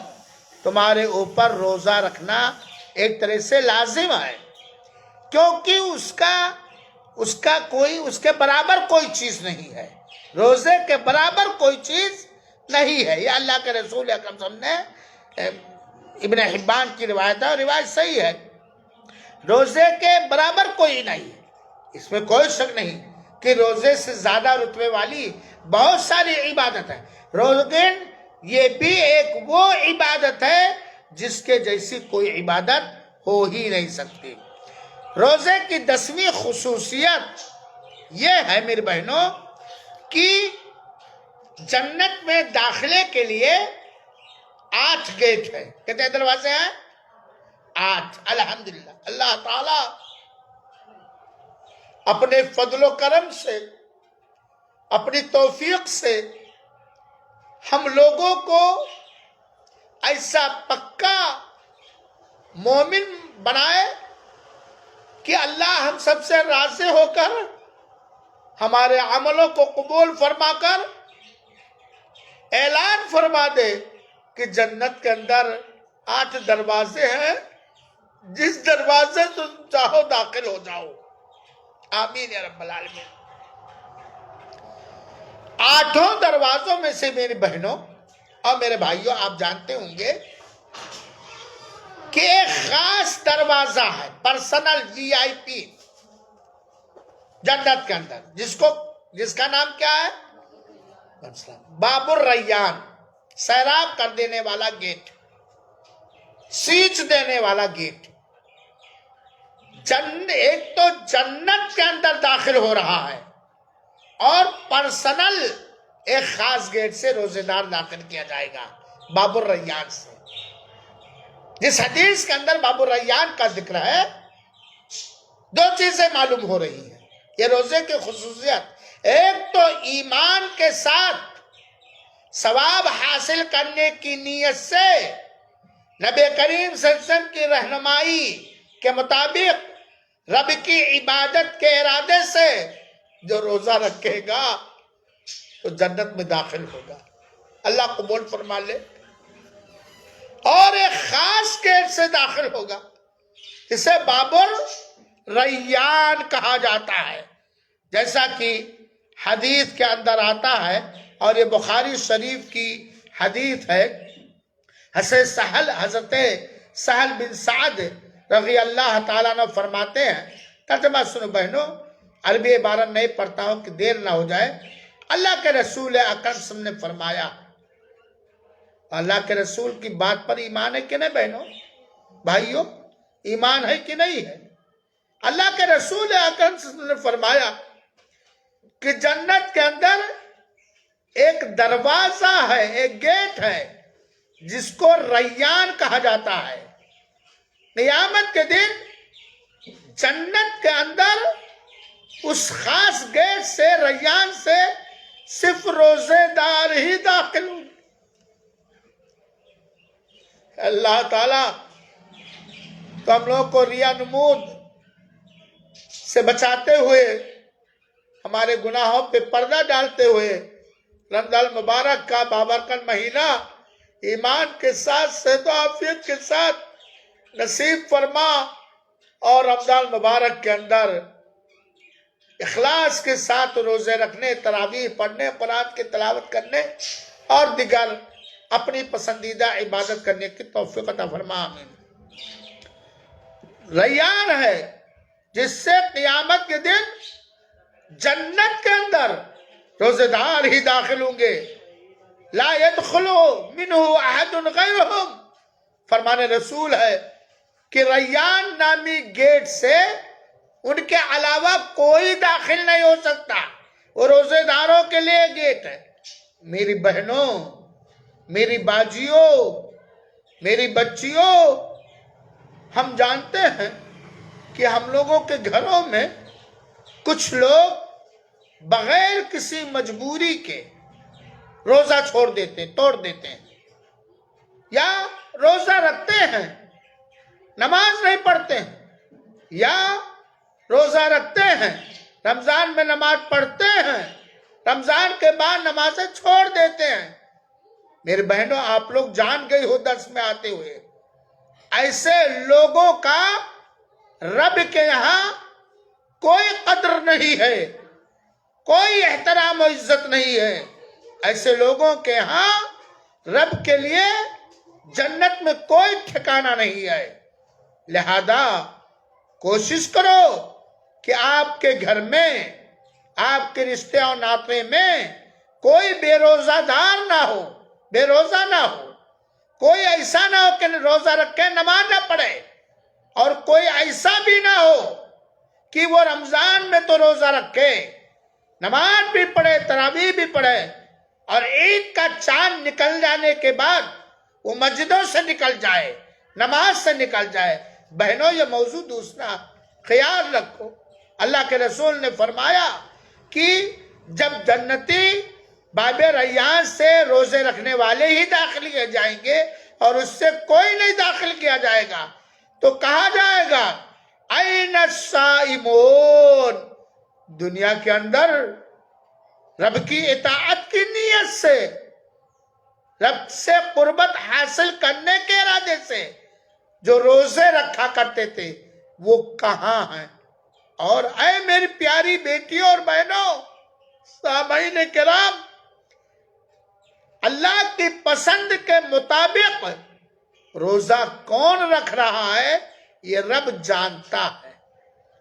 تمہارے اوپر روزہ رکھنا ایک طرح سے لازم ہے, کیونکہ اس کے برابر کوئی چیز نہیں ہے, روزے کے برابر کوئی چیز نہیں ہے. یہ اللہ کے رسول اکرم صلی اللہ علیہ وسلم نے, ابن حبان کی روایت ہے اور روایت صحیح ہے, روزے کے برابر کوئی نہیں. اس میں کوئی شک نہیں کہ روزے سے زیادہ رتبے والی بہت ساری عبادت ہے, لیکن یہ بھی ایک وہ عبادت ہے جس کے جیسی کوئی عبادت ہو ہی نہیں سکتی. روزے کی 10ویں خصوصیت یہ ہے میری بہنوں کہ جنت میں داخلے کے لیے 8 گیٹ ہیں. کتنے دروازے ہیں؟ 8. الحمدللہ اللہ تعالی اپنے فضل و کرم سے, اپنی توفیق سے ہم لوگوں کو ایسا پکا مومن بنائے کہ اللہ ہم سب سے راضی ہو کر ہمارے عملوں کو قبول فرما کر اعلان فرما دے کہ جنت کے اندر 8 دروازے ہیں, جس دروازے سے تم چاہو داخل ہو جاؤ. آمین یا رب العالمین. 8 دروازوں میں سے میری بہنوں اور میرے بھائیوں آپ جانتے ہوں گے کہ ایک خاص دروازہ ہے, پرسنل VIP جنت کے اندر, جس کا نام کیا ہے؟ باب الریان, سیراب کر دینے والا گیٹ, سینچ دینے والا گیٹ. ایک تو جنت کے اندر داخل ہو رہا ہے اور پرسنل ایک خاص گیٹ سے روزے دار داخل کیا جائے گا, باب الریان سے. جس حدیث کے اندر باب الریان کا ذکر ہے, 2 چیزیں معلوم ہو رہی ہیں. یہ روزے کی خصوصیت, ایک تو ایمان کے ساتھ ثواب حاصل کرنے کی نیت سے نبی کریم صلی اللہ علیہ وسلم کی رہنمائی کے مطابق رب کی عبادت کے ارادے سے جو روزہ رکھے گا تو جنت میں داخل ہوگا. اللہ قبول فرما لے. اور ایک خاص گیٹ سے داخل ہوگا, اسے باب الریان کہا جاتا ہے, جیسا کہ حدیث کے اندر آتا ہے اور یہ بخاری شریف کی حدیث ہے. حضرت سہل بن سعد رضی اللہ تعالیٰ عنہ فرماتے ہیں, ترجمہ سنو بہنوں, عربی عبارت نہیں پڑھتا ہوں کہ دیر نہ ہو جائے. اللہ کے رسول اکرم صلی اللہ علیہ وسلم نے فرمایا, اللہ کے رسول کی بات پر ایمان ہے کہ نہیں بہنوں بھائیوں؟ ایمان ہے کہ نہیں ہے؟ اللہ کے رسول اکرم صلی اللہ علیہ وسلم نے فرمایا کہ جنت کے اندر ایک دروازہ ہے، ایک گیٹ ہے جس کو ریان کہا جاتا ہے۔ قیامت کے دن جنت کے اندر اس خاص گیٹ سے، ریان سے، صرف روزے دار ہی داخل ہوں۔ اللہ تعالیٰ تو ہم لوگوں کو ریا نمود سے بچاتے ہوئے، ہمارے گناہوں پہ پردہ ڈالتے ہوئے، رمضان مبارک کا بابرکت مہینہ ایمان کے ساتھ، صحت و عافیت کے ساتھ نصیب فرما، اور رمضان مبارک کے اندر اخلاص کے ساتھ روزے رکھنے، تراویح پڑھنے، قرآن کی تلاوت کرنے اور دیگر اپنی پسندیدہ عبادت کرنے کی توفیق عطا فرما، آمین۔ ریان ہے جس سے قیامت کے دن جنت کے اندر روزے دار ہی داخل ہوں گے۔ لا يدخل منہ احد غیرہم، فرمان رسول ہے کہ ریان نامی گیٹ سے ان کے علاوہ کوئی داخل نہیں ہو سکتا، وہ روزے داروں کے لیے گیٹ ہے۔ میری بہنوں، میری باجیوں، میری بچیوں، ہم جانتے ہیں کہ ہم لوگوں کے گھروں میں کچھ لوگ بغیر کسی مجبوری کے روزہ چھوڑ دیتے ہیں، توڑ دیتے ہیں، یا روزہ رکھتے ہیں نماز نہیں پڑھتے ہیں، یا روزہ رکھتے ہیں رمضان میں نماز پڑھتے ہیں، رمضان کے بعد نمازیں چھوڑ دیتے ہیں۔ میرے بہنوں، آپ لوگ جان گئی ہو درس میں آتے ہوئے، ایسے لوگوں کا رب کے یہاں کوئی قدر نہیں ہے، کوئی احترام و عزت نہیں ہے۔ ایسے لوگوں کے ہاں رب کے لیے جنت میں کوئی ٹھکانہ نہیں ہے۔ لہذا کوشش کرو کہ آپ کے گھر میں، آپ کے رشتے اور ناطے میں کوئی بے روزہ دار نہ ہو، بے روزہ نہ ہو، کوئی ایسا نہ ہو کہ روزہ رکھے نماز نہ پڑھے، اور کوئی ایسا بھی نہ ہو کہ وہ رمضان میں تو روزہ رکھے، نماز بھی پڑھے، تراویح بھی پڑھے، اور عید کا چاند نکل جانے کے بعد وہ مسجدوں سے نکل جائے، نماز سے نکل جائے۔ بہنوں، یہ موضوع دوسرا خیال رکھو۔ اللہ کے رسول نے فرمایا کہ جب جنتی باب ریان سے روزے رکھنے والے ہی داخل کیے جائیں گے اور اس سے کوئی نہیں داخل کیا جائے گا، تو کہا جائے گا این الصائمون، دنیا کے اندر رب کی اطاعت کی نیت سے، رب سے قربت حاصل کرنے کے ارادے سے جو روزے رکھا کرتے تھے، وہ کہاں ہیں؟ اور اے میری پیاری بیٹیوں اور بہنوں، سامعین کرام، اللہ کی پسند کے مطابق روزہ کون رکھ رہا ہے یہ رب جانتا ہے۔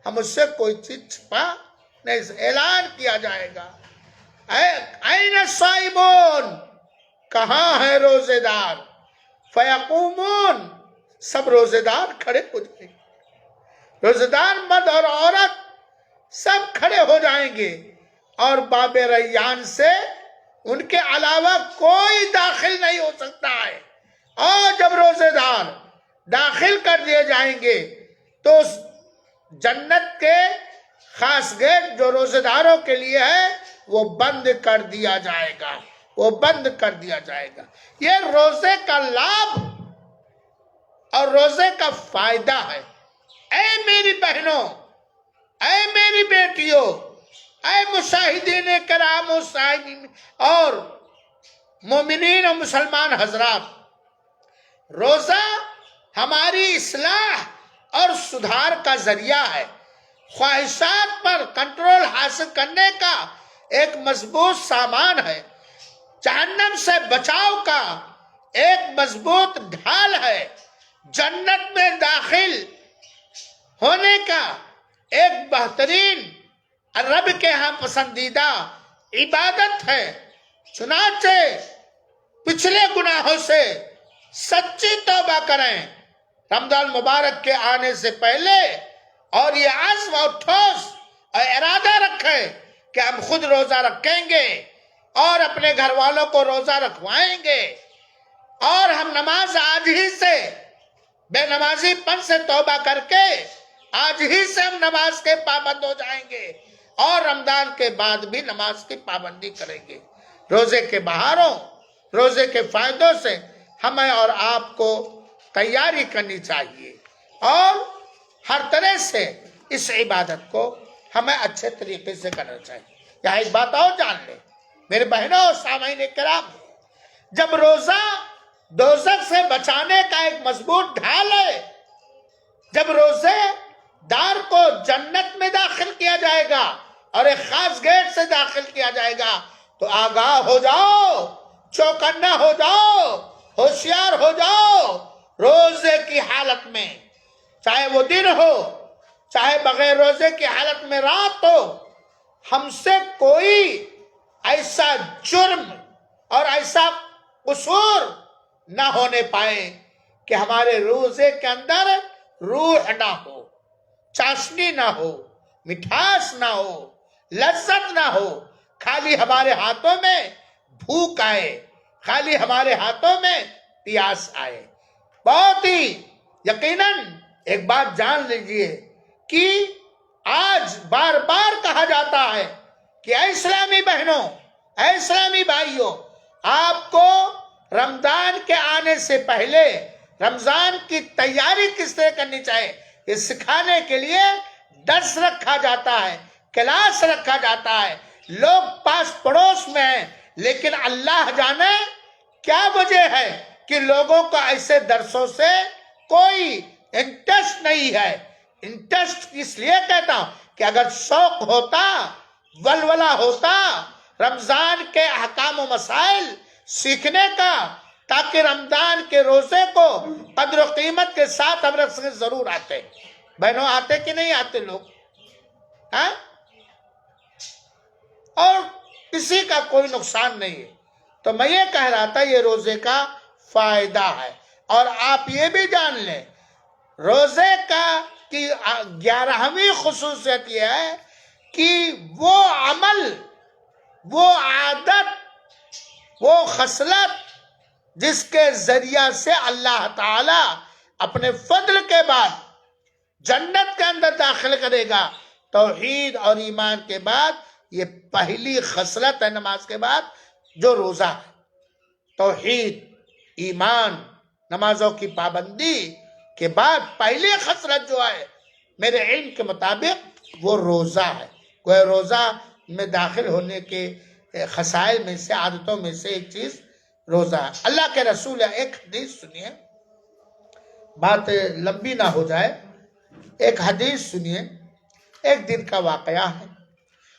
ہم اس سے کوئی چیز چھپا نہیں، اعلان کیا جائے گا، این الصائمون، کہاں ہے روزے دار؟ فیقومون، سب روزے دار کھڑے ہو جائیں گے، روزے دار مرد اور عورت سب کھڑے ہو جائیں گے، اور باب ریان سے ان کے علاوہ کوئی داخل نہیں ہو سکتا ہے۔ اور جب روزے دار داخل کر دیے جائیں گے تو اس جنت کے خاص گیٹ جو روزے داروں کے لیے ہے وہ بند کر دیا جائے گا، وہ بند کر دیا جائے گا۔ یہ روزے کا لابھ اور روزے کا فائدہ ہے۔ اے میری بہنوں، اے میری بیٹیوں، اے مشاہدین کرام اور مومنین اور مسلمان حضرات، روزہ ہماری اصلاح اور سدھار کا ذریعہ ہے، خواہشات پر کنٹرول حاصل کرنے کا ایک مضبوط سامان ہے، جہنم سے بچاؤ کا ایک مضبوط ڈھال ہے، جنت میں داخل ہونے کا ایک بہترین رب کے ہاں پسندیدہ عبادت ہے۔ چنانچہ پچھلے گناہوں سے سچی توبہ کریں، رمضان مبارک کے آنے سے پہلے اور یہ عزم اور ٹھوس اور ارادہ رکھے کہ ہم خود روزہ رکھیں گے اور اپنے گھر والوں کو روزہ رکھوائیں گے، اور ہم نماز آج ہی سے بے نمازی پن سے توبہ کر کے آج ہی سے ہم نماز کے پابند ہو جائیں گے، اور رمضان کے بعد بھی نماز کی پابندی کریں گے۔ روزے کے بہاروں، روزے کے فائدوں سے ہمیں اور آپ کو تیاری کرنی چاہیے، اور ہر طرح سے اس عبادت کو ہمیں اچھے طریقے سے کرنا چاہیے۔ یہاں ایک بات اور جان لیں میرے بہنوں اور سامعین کرام، جب روزہ دوزخ سے بچانے کا ایک مضبوط ڈھال ہے، جب روزے دار کو جنت میں داخل کیا جائے گا اور ایک خاص گیٹ سے داخل کیا جائے گا، تو آگاہ ہو جاؤ، چوکنا ہو جاؤ، ہوشیار ہو جاؤ۔ روزے کی حالت میں، چاہے وہ دن ہو چاہے بغیر روزے کی حالت میں رات ہو، ہم سے کوئی ایسا جرم اور ایسا قصور نہ ہونے پائے کہ ہمارے روزے کے اندر روح نہ ہو، چاشنی نہ ہو، مٹھاس نہ ہو، لذت نہ ہو، خالی ہمارے ہاتھوں میں بھوک آئے، خالی ہمارے ہاتھوں میں پیاس آئے۔ بہت ہی یقیناً ایک بات جان لیجئے کہ آج بار بار کہا جاتا ہے کہ اے اسلامی بہنوں، اے اسلامی بھائیوں، آپ کو رمضان کے آنے سے پہلے رمضان کی تیاری کس طرح کرنی چاہیے، یہ سکھانے کے لیے درس رکھا جاتا ہے، کلاس رکھا جاتا ہے۔ لوگ پاس پڑوس میں ہیں، لیکن اللہ جانے کیا وجہ ہے کہ لوگوں کو ایسے درسوں سے کوئی انٹرسٹ نہیں ہے۔ انٹرسٹ اس لیے کہتا ہوں کہ اگر شوق ہوتا، ولولہ ہوتا رمضان کے احکام و مسائل سیکھنے کا، تاکہ رمضان کے روزے کو قدر و قیمت کے ساتھ ہم رکھ سکیں، ضرور آتے۔ بہنوں آتے کہ نہیں آتے لوگ؟ ہاں؟ اور کسی کا کوئی نقصان نہیں ہے۔ تو میں یہ کہہ رہا تھا یہ روزے کا فائدہ ہے، اور آپ یہ بھی جان لیں روزے کا کی 11ویں خصوصیت یہ ہے کہ وہ عمل، وہ عادت، وہ خصلت جس کے ذریعہ سے اللہ تعالی اپنے فضل کے بعد جنت کے اندر داخل کرے گا۔ توحید اور ایمان کے بعد یہ پہلی خصلت ہے نماز کے بعد جو روزہ ہے۔ توحید، ایمان، نمازوں کی پابندی کے بعد پہلی خصلت جو ہے میرے علم کے مطابق وہ روزہ ہے۔ وہ روزہ میں داخل ہونے کے خصائل میں سے، عادتوں میں سے ایک چیز روزہ ہے۔ اللہ کے رسول ایک حدیث سنیے، بات لمبی نہ ہو جائے، ایک حدیث سنیے۔ ایک دن کا واقعہ ہے،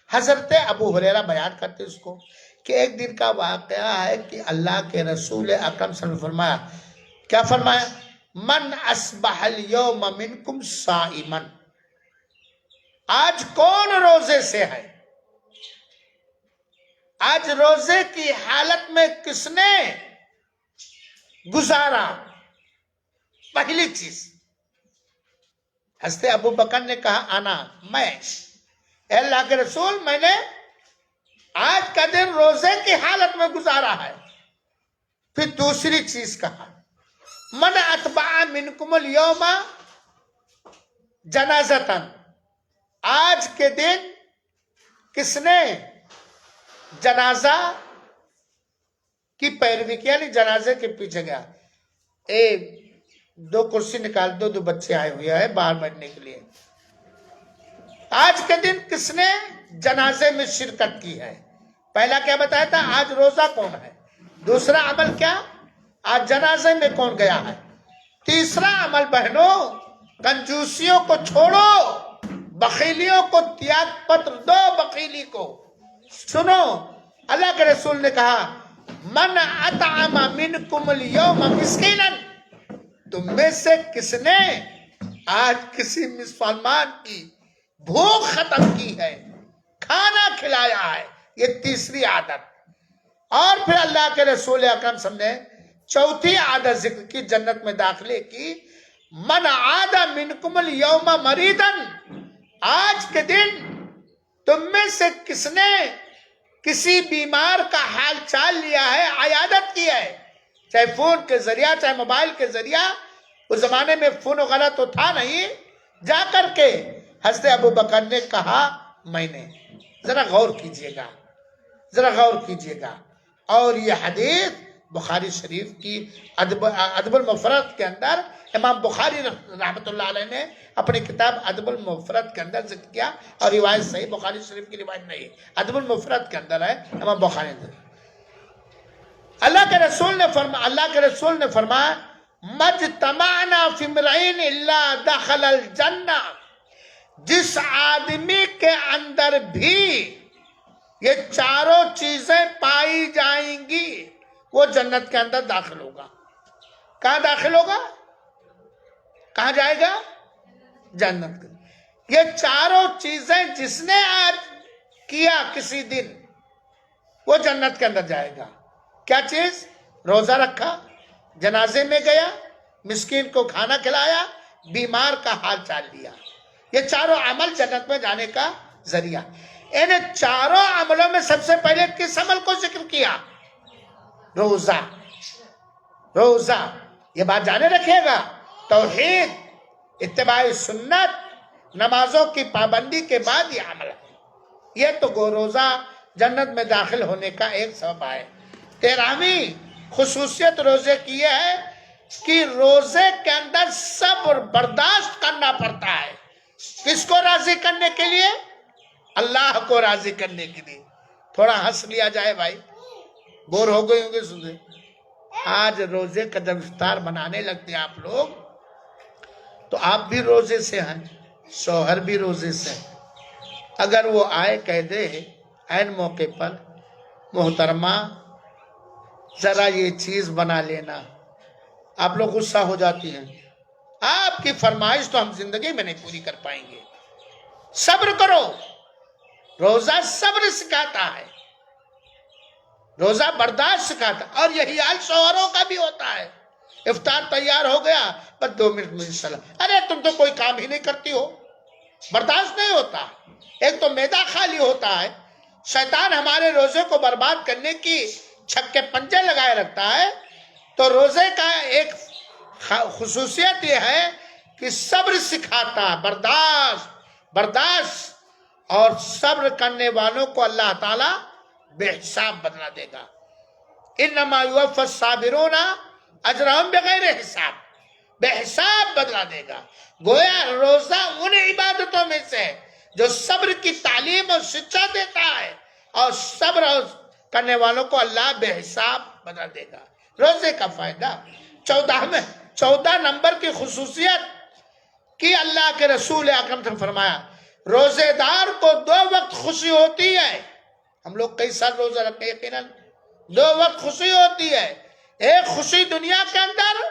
حضرت ابو ہریرہ بیان کرتے اس کو کہ ایک دن کا واقعہ ہے کہ اللہ کے رسول اکرم صلی اللہ علیہ وسلم فرمایا، کیا فرمایا؟ من اصبح اليوم منکم صائما، آج کون روزے سے ہے؟ آج روزے کی حالت میں کس نے گزارا؟ پہلی چیز حضرت ابو بکر نے کہا انا، میں، اے اللہ کے رسول میں نے آج کا دن روزے کی حالت میں گزارا ہے۔ پھر دوسری چیز کہا من اتبع منکم اليوم جنازتن، آج کے دن کس نے جنازہ کی پیروی کیا، یعنی جنازے کے پیچھے گیا۔ دو کرسی نکال دو، دو بچے آئے ہوئے ہیں باہر بیٹھنے کے لیے۔ آج کے دن کس نے جنازے میں شرکت کی ہے؟ پہلا کیا بتایا تھا؟ آج روزہ کون ہے؟ دوسرا عمل کیا؟ آج جنازے میں کون گیا ہے؟ تیسرا عمل بہنوں، کنجوسیوں کو چھوڑو، بخیلیوں کو تیاگ پتر دو، بخیلی کو سنو۔ اللہ کے رسول نے کہا من اطعم منکم اليوم مسکینا، تم میں سے کس نے آج کسی مسلمان کی بھوک ختم کی ہے، کھانا کھلایا ہے؟ یہ تیسری عادت۔ اور پھر اللہ کے رسول اکرم صلی اللہ علیہ وسلم نے چوتھی عادت ذکر کی جنت میں داخلے کی، من عاد منکم اليوم مریدن، آج کے دن تم میں سے کس نے کسی بیمار کا حال چال لیا ہے، عیادت کیا ہے، چاہے فون کے ذریعہ چاہے موبائل کے ذریعہ، اس زمانے میں فون وغیرہ تو تھا نہیں، جا کر کے حضرت ابو بکر نے کہا میں نے۔ ذرا غور کیجئے گا، ذرا غور کیجئے گا۔ اور یہ حدیث بخاری شریف کی ادب المفرد کے اندر امام بخاری رحمۃ اللہ علیہ نے اپنی کتاب ادب المفرد کے اندر ذکر کیا، اور روایت صحیح بخاری شریف کی روایت نہیں، ادب المفرد کے اندر ہے امام بخاری نے۔ اللہ کے رسول نے فرمایا مجتمعنا فی امرئین الا دخل الجنہ، جس آدمی کے اندر بھی یہ چاروں چیزیں پائی جائیں گی وہ جنت کے اندر داخل ہوگا۔ کہاں داخل ہوگا؟ کہاں جائے گا؟ جنت کے۔ یہ چاروں چیزیں جس نے آج کیا کسی دن وہ جنت کے اندر جائے گا۔ کیا چیز؟ روزہ رکھا، جنازے میں گیا، مسکین کو کھانا کھلایا، بیمار کا حال چال لیا۔ یہ چاروں عمل جنت میں جانے کا ذریعہ۔ ان چاروں عملوں میں سب سے پہلے کس عمل کو ذکر کیا؟ روزہ۔ روزہ، یہ بات جانے رکھیے گا، توحید، اتباع سنت، نمازوں کی پابندی کے بعد یہ عمل ہے۔ یہ تو گو روزہ جنت میں داخل ہونے کا ایک سبب ہے۔ 13ویں خصوصیت روزے کی یہ ہے کہ روزے کے اندر صبر برداشت کرنا پڑتا ہے۔ کس کو راضی کرنے کے لیے؟ اللہ کو راضی کرنے کے لیے۔ تھوڑا ہنس لیا جائے بھائی، بور ہو گئے ہوں گے سنے۔ آج روزے کا جب افطار بنانے لگتے ہیں آپ لوگ، تو آپ بھی روزے سے ہیں، شوہر بھی روزے سے ہیں۔ اگر وہ آئے کہہ دے عین موقع پر محترمہ ذرا یہ چیز بنا لینا، آپ لوگ غصہ ہو جاتی ہیں۔ آپ کی فرمائش تو ہم زندگی میں نہیں پوری کر پائیں گے۔ صبر کرو، روزہ صبر سکھاتا ہے، روزہ برداشت سکھاتا ہے۔ اور یہی حال شوہروں کا بھی ہوتا ہے۔ افطار تیار ہو گیا، بس 2 منٹ میں انشاءاللہ، ارے تم تو کوئی کام ہی نہیں کرتی ہو، برداشت نہیں ہوتا۔ ایک تو معدہ خالی ہوتا ہے، شیطان ہمارے روزے کو برباد کرنے کی چھکے پنجے لگائے رکھتا ہے۔ تو روزے کا ایک خصوصیت یہ ہے کہ صبر سکھاتا ہے، برداشت، اور صبر کرنے والوں کو اللہ تعالی بے حساب بدلہ دے گا۔ انما یوفی الصابرون اجرہم بغیر حساب، بے حساب بدلہ دے گا۔ گویا روزہ ان عبادتوں میں سے جو صبر کی تعلیم اور شکشا دیتا ہے، اور صبر کرنے والوں کو اللہ بے حساب بدلہ دے گا۔ روزے کا فائدہ 14 نمبر کی خصوصیت کی اللہ کے رسول اکرم نے فرمایا، روزے دار کو 2 وقت خوشی ہوتی ہے۔ ہم لوگ کئی سال روزہ رکھتے ہیں، یقیناً 2 وقت خوشی ہوتی ہے۔ ایک خوشی دنیا کے اندر،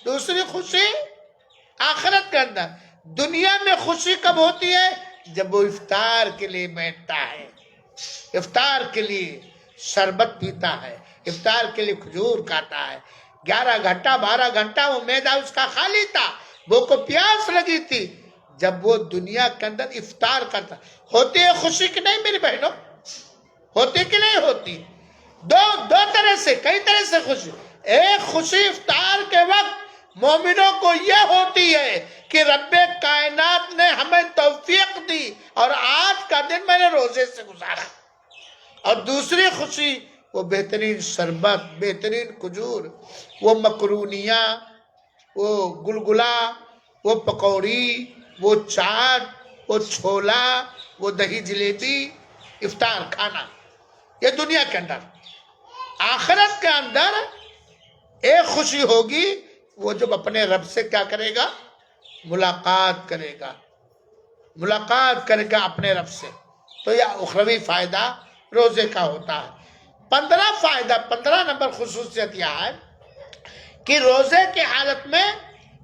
دوسری خوشی آخرت کے اندر۔ دنیا میں خوشی کب ہوتی ہے؟ جب وہ افطار کے لیے بیٹھتا ہے، افطار کے لیے شربت پیتا ہے، افطار کے لیے کھجور کھاتا ہے۔ 11 گھنٹہ 12 گھنٹہ وہ معدہ اس کا خالی تھا، وہ کو پیاس لگی تھی، جب وہ دنیا کے اندر افطار کرتا۔ ہوتی ہے خوشی کہ نہیں میری بہنوں؟ ہوتی کہ نہیں ہوتی؟ دو طرح سے، کئی طرح سے خوشی۔ ایک خوشی افطار کے وقت مومنوں کو یہ ہوتی ہے کہ رب کائنات نے ہمیں توفیق دی اور آج کا دن میں نے روزے سے گزارا۔ اور دوسری خوشی وہ بہترین شربت، بہترین کھجور، وہ مکرونیاں، وہ گلگلا، وہ پکوڑی، وہ چاٹ، وہ چھولا، وہ دہی جلیبی، افطار کھانا۔ یہ دنیا کے اندر۔ آخرت کے اندر ایک خوشی ہوگی، وہ جب اپنے رب سے کیا کرے گا؟ ملاقات کرے گا، ملاقات کرے گا اپنے رب سے۔ تو یہ اخروی فائدہ روزے کا ہوتا ہے۔ 15 نمبر خصوصیت یہ ہے کہ روزے کی حالت میں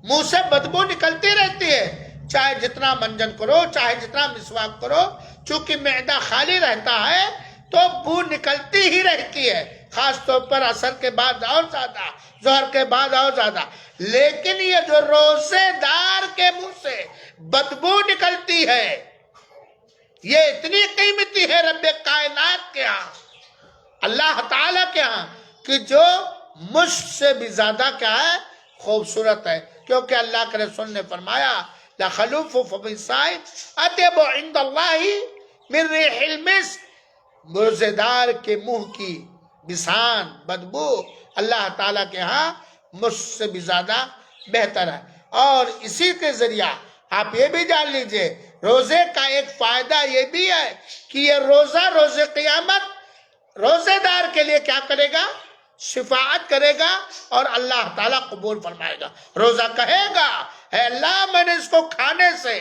منہ سے بدبو نکلتی رہتی ہے، چاہے جتنا منجن کرو، چاہے جتنا مسواک کرو، چونکہ معدہ خالی رہتا ہے تو بو نکلتی ہی رہتی ہے۔ خاص طور پر عصر کے بعد اور زیادہ، ظہر کے بعد اور زیادہ. لیکن یہ جو روزے دار کے منہ سے بدبو نکلتی ہے، یہ اتنی قیمتی ہے رب کائنات کے ہاں، اللہ تعالیٰ کے ہاں، کہ جو مشک سے بھی زیادہ کیا ہے، خوبصورت ہے. کیونکہ اللہ کے رسول نے فرمایا لَخَلُوفُ فَمِ الصَّائِمِ أَطْيَبُ عِندَ اللَّهِ مِن رِيحِ الْمِسْكِ. روزے دار کے منہ کی بسان، بدبو اللہ تعالیٰ کے ہاں مشک سے بھی زیادہ بہتر ہے. اور اسی کے ذریعہ آپ یہ بھی جان لیجئے، روزے کا ایک فائدہ یہ بھی ہے کہ یہ روزہ روز قیامت روزے دار کے لیے کیا کرے گا، شفاعت کرے گا اور اللہ تعالیٰ قبول فرمائے گا. روزہ کہے گا اے اللہ میں نے اس کو کھانے سے،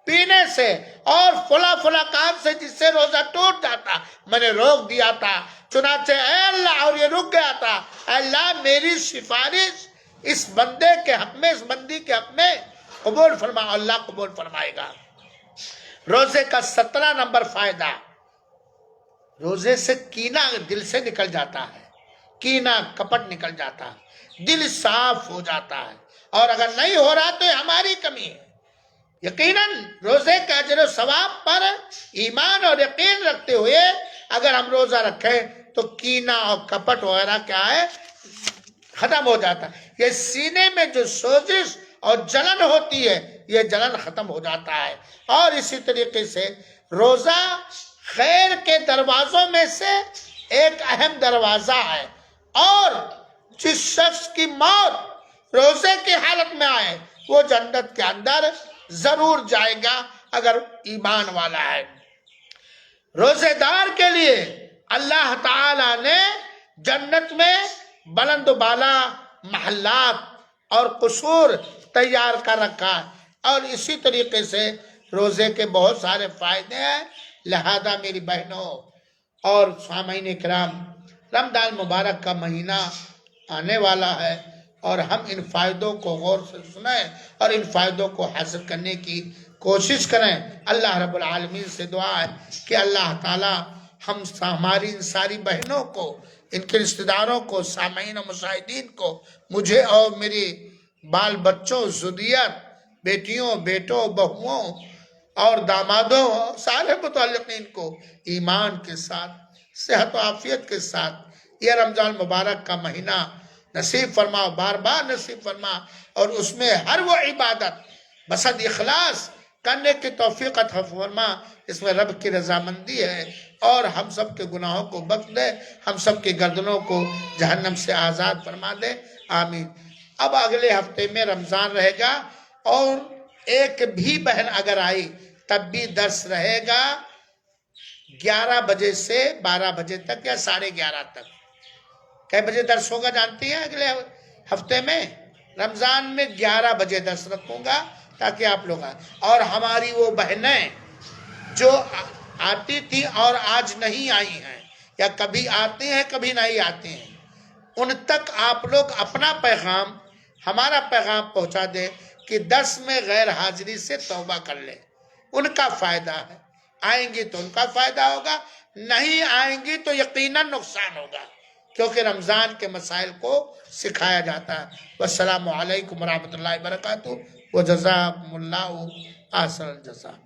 پینے سے اور فلاں کام سے جس سے روزہ ٹوٹ جاتا میں نے روک دیا تھا، چنانچہ اے اللہ اور یہ رک گیا تھا، اے اللہ میری سفارش اس بندے کے حق میں، اس بندی کے حق میں قبول فرما. اللہ قبول فرمائے گا. روزے کا 17 نمبر فائدہ، روزے سے کینہ دل سے نکل جاتا ہے، کینہ کپٹ نکل جاتا ہے، دل صاف ہو جاتا ہے. اور اگر نہیں ہو رہا تو یہ ہماری کمی ہے. یقیناً روزے کا اجر و ثواب پر ایمان اور یقین رکھتے ہوئے اگر ہم روزہ رکھیں تو کینہ اور کپٹ وغیرہ کیا ہے، ختم ہو جاتا ہے. یہ سینے میں جو سوزش اور جلن ہوتی ہے یہ جلن ختم ہو جاتا ہے. اور اسی طریقے سے روزہ خیر کے دروازوں میں سے ایک اہم دروازہ ہے. اور جس شخص کی موت روزے کی حالت میں آئے وہ جنت کے اندر ضرور جائے گا اگر ایمان والا ہے. روزے دار کے لیے اللہ تعالی نے جنت میں بلند و بالا محلات اور قصور تیار کر رکھا ہے. اور اسی طریقے سے روزے کے بہت سارے فائدے ہیں. لہذا میری بہنوں اور سامعین کرام، رمضان مبارک کا مہینہ آنے والا ہے اور ہم ان فائدوں کو غور سے سنیں اور ان فائدوں کو حاصل کرنے کی کوشش کریں. اللہ رب العالمین سے دعا ہے کہ اللہ تعالی ہماری ان ساری بہنوں کو، ان کے رشتہ داروں کو، سامعین و مشاہدین کو، مجھے اور میری بال بچوں، ذریت، بیٹیوں، بیٹوں، بہوؤں اور دامادوں، سارے متعلقین کو ایمان کے ساتھ، صحت و عافیت کے ساتھ یہ رمضان مبارک کا مہینہ نصیب فرما، بار بار نصیب فرما. اور اس میں ہر وہ عبادت بصد اخلاص کرنے کی توفیق عطا فرما اس میں رب کی رضامندی ہے. اور ہم سب کے گناہوں کو بخش دے، ہم سب کی گردنوں کو جہنم سے آزاد فرما دے. آمین. اب اگلے ہفتے میں رمضان رہے گا اور ایک بھی بہن اگر آئی تب بھی درس رہے گا 11 بجے سے 12 بجے تک یا 11:30 تک. کئے بجے درس ہوگا جانتی ہیں؟ اگلے ہفتے میں رمضان میں 11 بجے درس رکھوں گا تاکہ آپ لوگ آئیں. اور ہماری وہ بہنیں جو آتی تھی اور آج نہیں آئی ہیں یا کبھی آتی ہیں کبھی نہیں آتی ہیں، ان تک آپ لوگ اپنا پیغام، ہمارا پیغام پہنچا دیں کہ درس میں غیر حاضری سے توبہ کر لیں. ان کا فائدہ ہے. آئیں گی تو ان کا فائدہ ہوگا، نہیں آئیں گی تو یقیناً نقصان ہوگا، کیونکہ رمضان کے مسائل کو سکھایا جاتا ہے. والسلام علیکم ورحمۃ اللہ وبرکاتہ. وجزاکم اللہ احسن الجزاء.